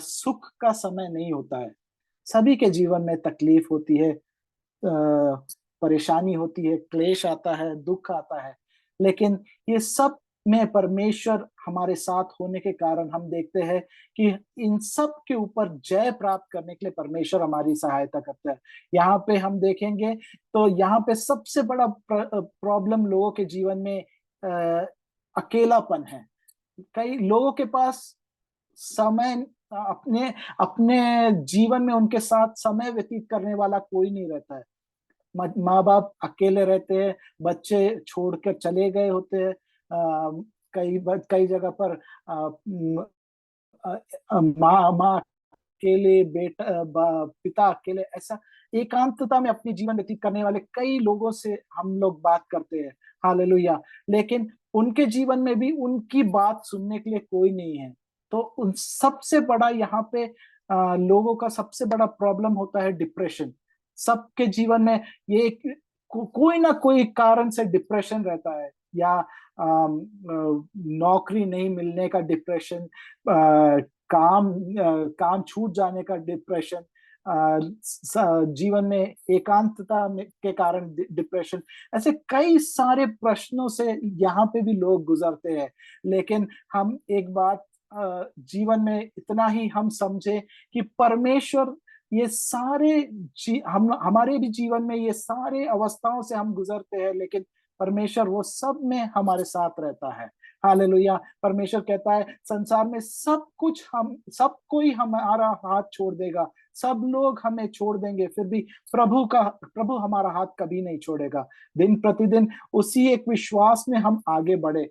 सुख का समय नहीं होता है। सभी के जीवन में तकलीफ होती है, परेशानी होती है, क्लेश आता है, दुख आता है, लेकिन ये सब में परमेश्वर हमारे साथ होने के कारण हम देखते हैं कि इन सब के ऊपर जय प्राप्त करने के लिए परमेश्वर हमारी सहायता करता है। यहाँ पे हम देखेंगे तो यहाँ पे सबसे बड़ा प्रॉब्लम लोगों के जीवन में अकेलापन है। कई लोगों के पास समय, अपने अपने जीवन में उनके साथ समय व्यतीत करने वाला कोई नहीं रहता है। माँ बाप अकेले रहते हैं, बच्चे छोड़कर चले गए होते हैं, कई जगह पर माँ अकेले, पिता अकेले, ऐसा एकांतता में अपनी जीवन व्यतीत करने वाले कई लोगों से हम लोग बात करते हैं। हालेलुया। लेकिन उनके जीवन में भी उनकी बात सुनने के लिए कोई नहीं है। तो उन सबसे बड़ा यहाँ पे लोगों का सबसे बड़ा प्रॉब्लम होता है डिप्रेशन। सबके जीवन में ये कोई ना कोई कारण से डिप्रेशन रहता है, या नौकरी नहीं मिलने का डिप्रेशन, काम छूट जाने का डिप्रेशन, जीवन में एकांतता के कारण डिप्रेशन, ऐसे कई सारे प्रश्नों से यहाँ पे भी लोग गुजरते हैं। लेकिन हम एक बात जीवन में इतना ही हम समझे कि परमेश्वर ये सारे हमारे भी जीवन में ये सारे अवस्थाओं से हम गुजरते हैं, लेकिन परमेश्वर वो सब में हमारे साथ रहता है। हालेलुया। परमेश्वर कहता है संसार में सब कोई हमारा हाथ छोड़ देगा, सब लोग हमें छोड़ देंगे, फिर भी प्रभु हमारा हाथ कभी नहीं छोड़ेगा। दिन प्रतिदिन उसी एक विश्वास में हम आगे बढ़े।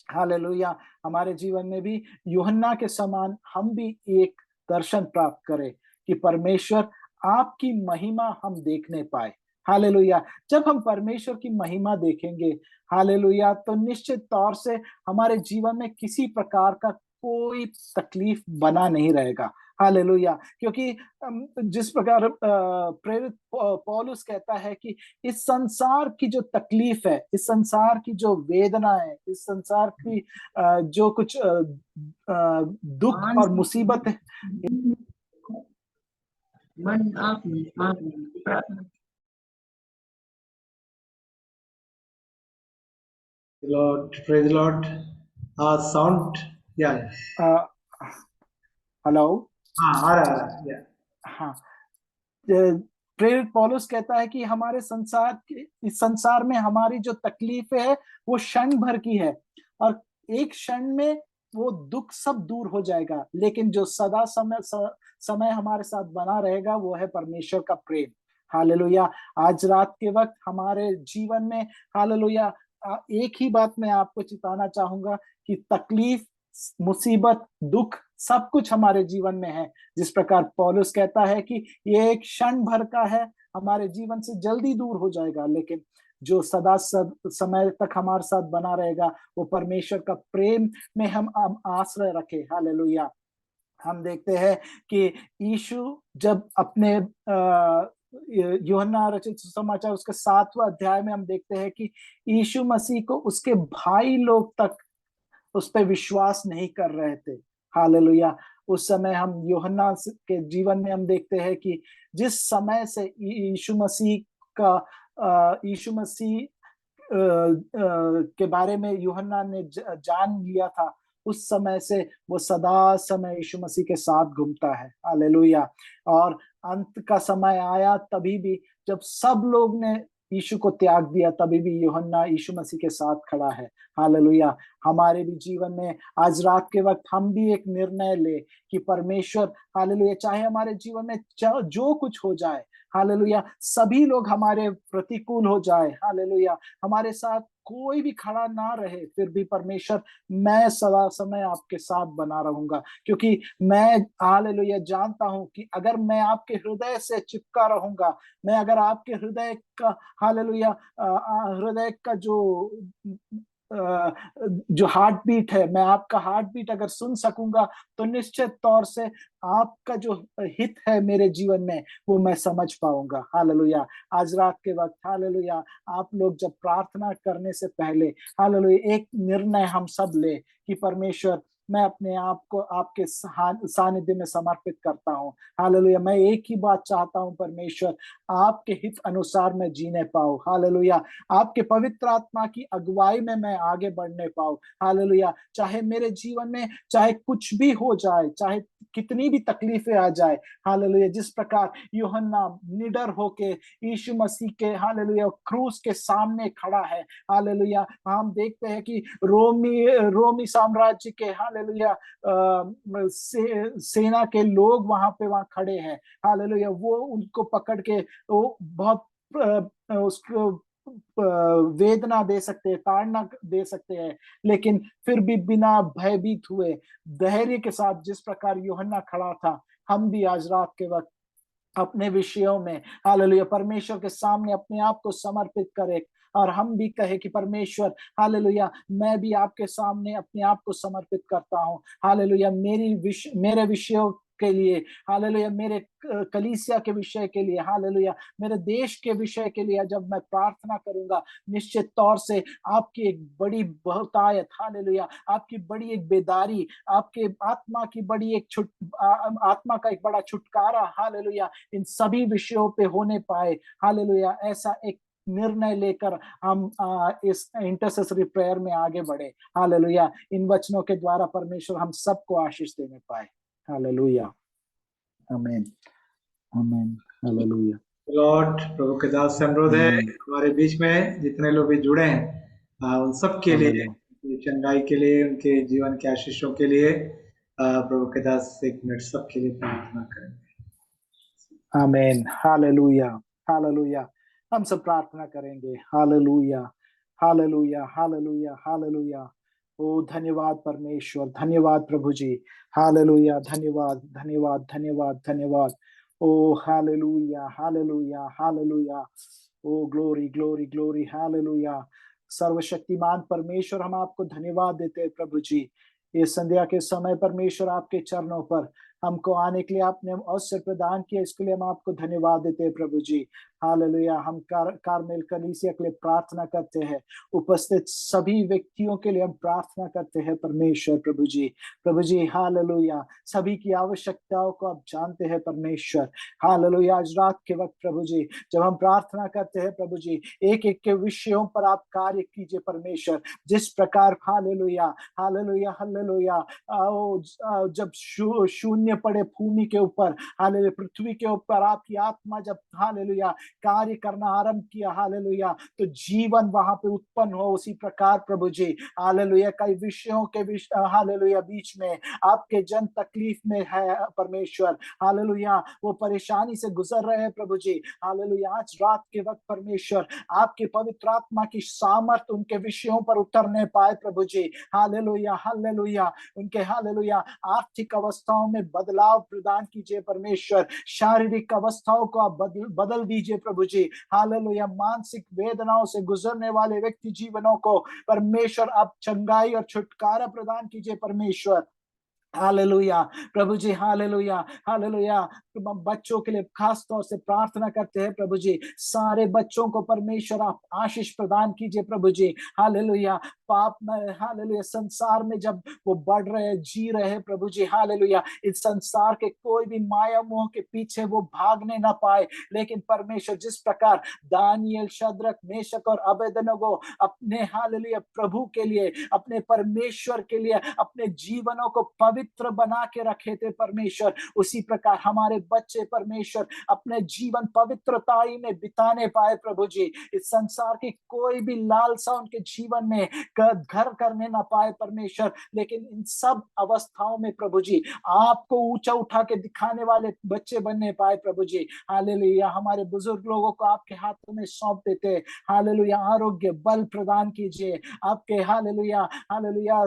हालेलुया। हमारे जीवन में भी यूहन्ना के समान हम भी एक दर्शन प्राप्त करें कि परमेश्वर आपकी महिमा हम देखने पाए। हालेलुया। जब हम परमेश्वर की महिमा देखेंगे, हालेलुया, तो निश्चित तौर से हमारे जीवन में किसी प्रकार का कोई तकलीफ बना नहीं रहेगा। हालेलुया। क्योंकि जिस प्रकार प्रेरित पौलुस कहता है कि इस संसार की जो तकलीफ है, इस संसार की जो वेदना है, इस संसार की जो कुछ दुख और मुसीबत है, Lord, praise the Lord. Sound, yeah, hello, आ रहा है, yeah. हाँ, प्रेरित पौलुस कहता है कि हमारे इस संसार में हमारी जो तकलीफ है वो क्षण भर की है, और एक क्षण में वो दुख सब दूर हो जाएगा, लेकिन जो सदा समय हमारे साथ बना रहेगा वो है परमेश्वर का प्रेम। हालेलुया। आज रात के वक्त हमारे जीवन में, हालेलुया, एक ही बात मैं आपको चिताना चाहूंगा कि तकलीफ, मुसीबत, दुख सब कुछ हमारे जीवन में है। जिस प्रकार पौलुस कहता है कि ये एक क्षण भर का है, हमारे जीवन से जल्दी दूर हो जाएगा, लेकिन जो सदा समय तक हमारे साथ बना रहेगा वो परमेश्वर का प्रेम में हम आश्रय रखे। हालेलुया। हम देखते हैं कि यीशु जब अपने यूहन्ना रचित सुसमाचार उसके 7वां अध्याय में हम देखते हैं कि यीशु मसीह को उसके भाई लोग तक उस पर विश्वास नहीं कर रहे थे। हालेलुया। उस समय हम यूहन्ना के जीवन में हम देखते हैं कि जिस समय से यीशु मसीह के बारे में यूहन्ना ने जान लिया था, उस समय से वो सदा समय यीशु मसीह के साथ घूमता है। हालेलुया। और अंत का समय आया तभी भी, जब सब लोग ने यीशु को त्याग दिया, तभी भी यूहन्ना यीशु मसीह के साथ खड़ा है। हालेलुया। हमारे भी जीवन में आज रात के वक्त हम भी एक निर्णय ले कि परमेश्वर, हालेलुया, चाहे हमारे जीवन में जो कुछ हो जाए, हालेलुया, सभी लोग हमारे प्रतिकूल हो जाए, हालेलुया, हमारे साथ कोई भी खड़ा ना रहे, फिर भी परमेश्वर, मैं सदा समय आपके साथ बना रहूंगा, क्योंकि मैं, हालेलुया, जानता हूं कि अगर मैं आपके हृदय से चिपका रहूंगा, मैं अगर आपके हृदय का, हालेलुया, हृदय का जो हार्ट बीट है, मैं आपका हार्ट बीट अगर सुन सकूंगा, तो निश्चित तौर से आपका जो हित है मेरे जीवन में वो मैं समझ पाऊंगा। हालेलुया। आज रात के वक्त, हालेलुया, आप लोग जब प्रार्थना करने से पहले, हालेलुया, एक निर्णय हम सब ले कि परमेश्वर, मैं अपने आप को आपके सानिध्य में समर्पित करता हूँ। हालेलुया। मैं एक ही बात चाहता हूँ परमेश्वर, आपके हित अनुसार मैं जीने पाऊँ। हालेलुया। आपके पवित्र आत्मा की अगुवाई में मैं आगे बढ़ने पाऊँ। हालेलुया। चाहे मेरे जीवन में चाहे कुछ भी हो जाए, चाहे कितनी भी तकलीफें आ जाए, हालेलुया, जिस प्रकार यूहन्ना निडर होके यीशु मसीह के, हालेलुया, क्रूस के सामने खड़ा है। हालेलुया। हम देखते हैं कि रोमी साम्राज्य के, हालेलुया, सेना के लोग वहां खड़े हैं। हालेलुया। वो उनको पकड़ के वो बहुत उसको वेदना दे सकते हैं, ताड़ना दे सकते हैं, लेकिन फिर भी बिना भयभीत हुए, धैर्य के साथ जिस प्रकार यूहन्ना खड़ा था, हम भी आज रात के वक्त अपने विषयों में, हालेलुया, परमेश्वर के सामने अपने आप को समर्पित करें, और हम भी कहे कि परमेश्वर, हालेलुया, मैं भी आपके सामने अपने आप को समर्पित करता हूँ। हालेलुया। मेरे विषयों के लिए, हालेलुया, मेरे कलीसिया के विषय के लिए, हालेलुया, मेरे देश के विषय के लिए जब मैं प्रार्थना करूंगा, निश्चित तौर से आपकी एक बड़ी बहुतायत, हालेलुया, आपकी बड़ी एक बेदारी, आपके आत्मा की बड़ी एक आत्मा का एक बड़ा छुटकारा, हालेलुया, इन सभी विषयों पे होने पाए। हालेलुया। ऐसा एक निर्णय लेकर हम इस इंटरसेसरी प्रेयर में आगे बढ़े। हालेलुया। इन वचनों के द्वारा परमेश्वर हम सबको आशीष देने पाए। Hallelujah. Amen. Amen. Hallelujah. Lord, प्रभु के दास से अनुरोध है, हमारे बीच में जितने लोग भी जुड़े हैं, उन सब के लिए, उनकी चंगाई के लिए, उनके जीवन के आशीषों के लिए, प्रभु के दास 1 मिनट सबके लिए प्रार्थना करेंगे। आमीन। हालेलुया। हालेलुया। हम सब प्रार्थना करेंगे। हालेलुया। हालेलुया। हालेलुया। हालेलुया। ओ धन्यवाद परमेश्वर, धन्यवाद प्रभु जी। हालेलुया। धन्यवाद, धन्यवाद, धन्यवाद, धन्यवाद। ओ हालेलुया। हालेलुया। हालेलुया। ओ ग्लोरी, ग्लोरी, ग्लोरी। हालेलुया। सर्वशक्तिमान परमेश्वर, हम आपको धन्यवाद देते हैं प्रभु जी। ये संध्या के समय परमेश्वर आपके चरणों पर, हमको आने के लिए आपने अवसर प्रदान किया, इसके लिए हम आपको धन्यवाद देते हैं प्रभु जी। हालेलुया। हम कारमेल कलीसिया के लिए प्रार्थना करते हैं, उपस्थित सभी व्यक्तियों के लिए हम प्रार्थना करते हैं परमेश्वर प्रभु जी। प्रभु जी हालेलुया, सभी की आवश्यकताओं को आप जानते हैं परमेश्वर। हालेलुया। आज रात के वक्त प्रभु जी जब हम प्रार्थना करते हैं प्रभु जी, एक एक के विषयों पर आप कार्य कीजिए परमेश्वर। जिस प्रकार हालेलुया हालेलुया हालेलुया जब शून्य पड़े भूमि के ऊपर, हालेलुया पृथ्वी के ऊपर आपकी आत्मा जब हालेलुया कार्य करना आरंभ किया, हालेलुया तो जीवन वहां पे उत्पन्न हो। उसी प्रकार प्रभु जी हालेलुया कई विषयों के हालेलुया बीच में आपके जन तकलीफ में है परमेश्वर। हालेलुया वो परेशानी से गुजर रहे हैं प्रभु जी। हालेलुया आज रात के वक्त परमेश्वर आपके पवित्र आत्मा की सामर्थ उनके विषयों पर उतरने पाए प्रभु जी। हालेलुया हालेलुया उनके हालेलुया आर्थिक अवस्थाओं में बदलाव प्रदान कीजिए परमेश्वर। शारीरिक अवस्थाओं को आप बदल दीजिए प्रभु जी। हालेलुया मानसिक वेदनाओं से गुजरने वाले व्यक्ति जीवनों को परमेश्वर आप चंगाई और छुटकारा प्रदान कीजिए परमेश्वर। हालेलुया प्रभु जी हालेलुया हालेलुया। बच्चों के लिए खास तौर से प्रार्थना करते हैं प्रभु जी, सारे बच्चों को परमेश्वर आप आशीष प्रदान कीजिए प्रभु जी। हालेलुया पाप में हालेलुया संसार में जब वो बढ़ रहे जी रहे हैं प्रभु जी, हालेलुया इस संसार के कोई भी माया मोह के पीछे वो भागने ना पाए, लेकिन परमेश्वर जिस प्रकार दानियल शद्रक मेशक और अबेदनगो अपने हालेलुया प्रभु के लिए अपने परमेश्वर के लिए अपने जीवनों को पवित्र बना के रखे थे परमेश्वर, उसी प्रकार हमारे बच्चे परमेश्वर अपने जीवन पवित्रताई में बिताने पाए प्रभु जी। इस संसार की कोई भी लालसा उनके जीवन में घर करने ना पाए परमेश्वर, लेकिन इन सब अवस्थाओं में प्रभु जी आपको ऊंचा उठा के दिखाने वाले बच्चे बनने पाए प्रभु जी। हालेलुया हमारे बुजुर्ग लोगों को आपके हाथों में सौंप देते। हालेलुया आरोग्य बल प्रदान कीजिए आपके हालेलुया हालेलुया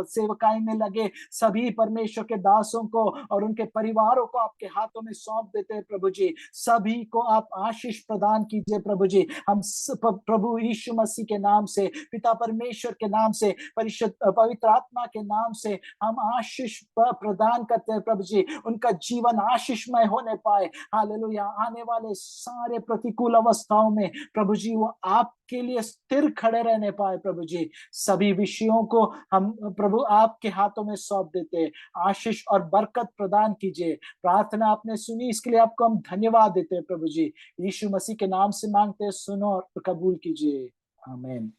सेवकाई में लगे सभी परमेश्वर के दासों को और उनके परिवारों को आपके हाथों में सौंप देते हैं प्रभु जी। सभी को आप आशीष प्रदान कीजिए प्रभु जी। हम प्रभु यीशु मसीह के नाम से, पिता परमेश्वर के नाम से, परिशुद्ध पवित्र आत्मा के नाम से हम आशीष प्रदान करते हैं प्रभु जी। उनका जीवन आशीषमय होने पाए। हालेलुया आने वाले सारे प्रतिकूल अवस्थाओं में प्रभु जी वो आपके लिए स्थिर खड़े रहने पाए प्रभु जी। सभी विषयों को हम प्रभु आपके हाथों में सौंप देते हैं। आशीष और बरकत प्रदान कीजिए। प्रार्थना आपने सुनी इसके लिए आपको हम धन्यवाद देते हैं प्रभु जी। यीशु मसीह के नाम से मांगते हैं, सुनो और कबूल कीजिए। आमीन।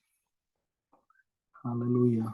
हालेलुया।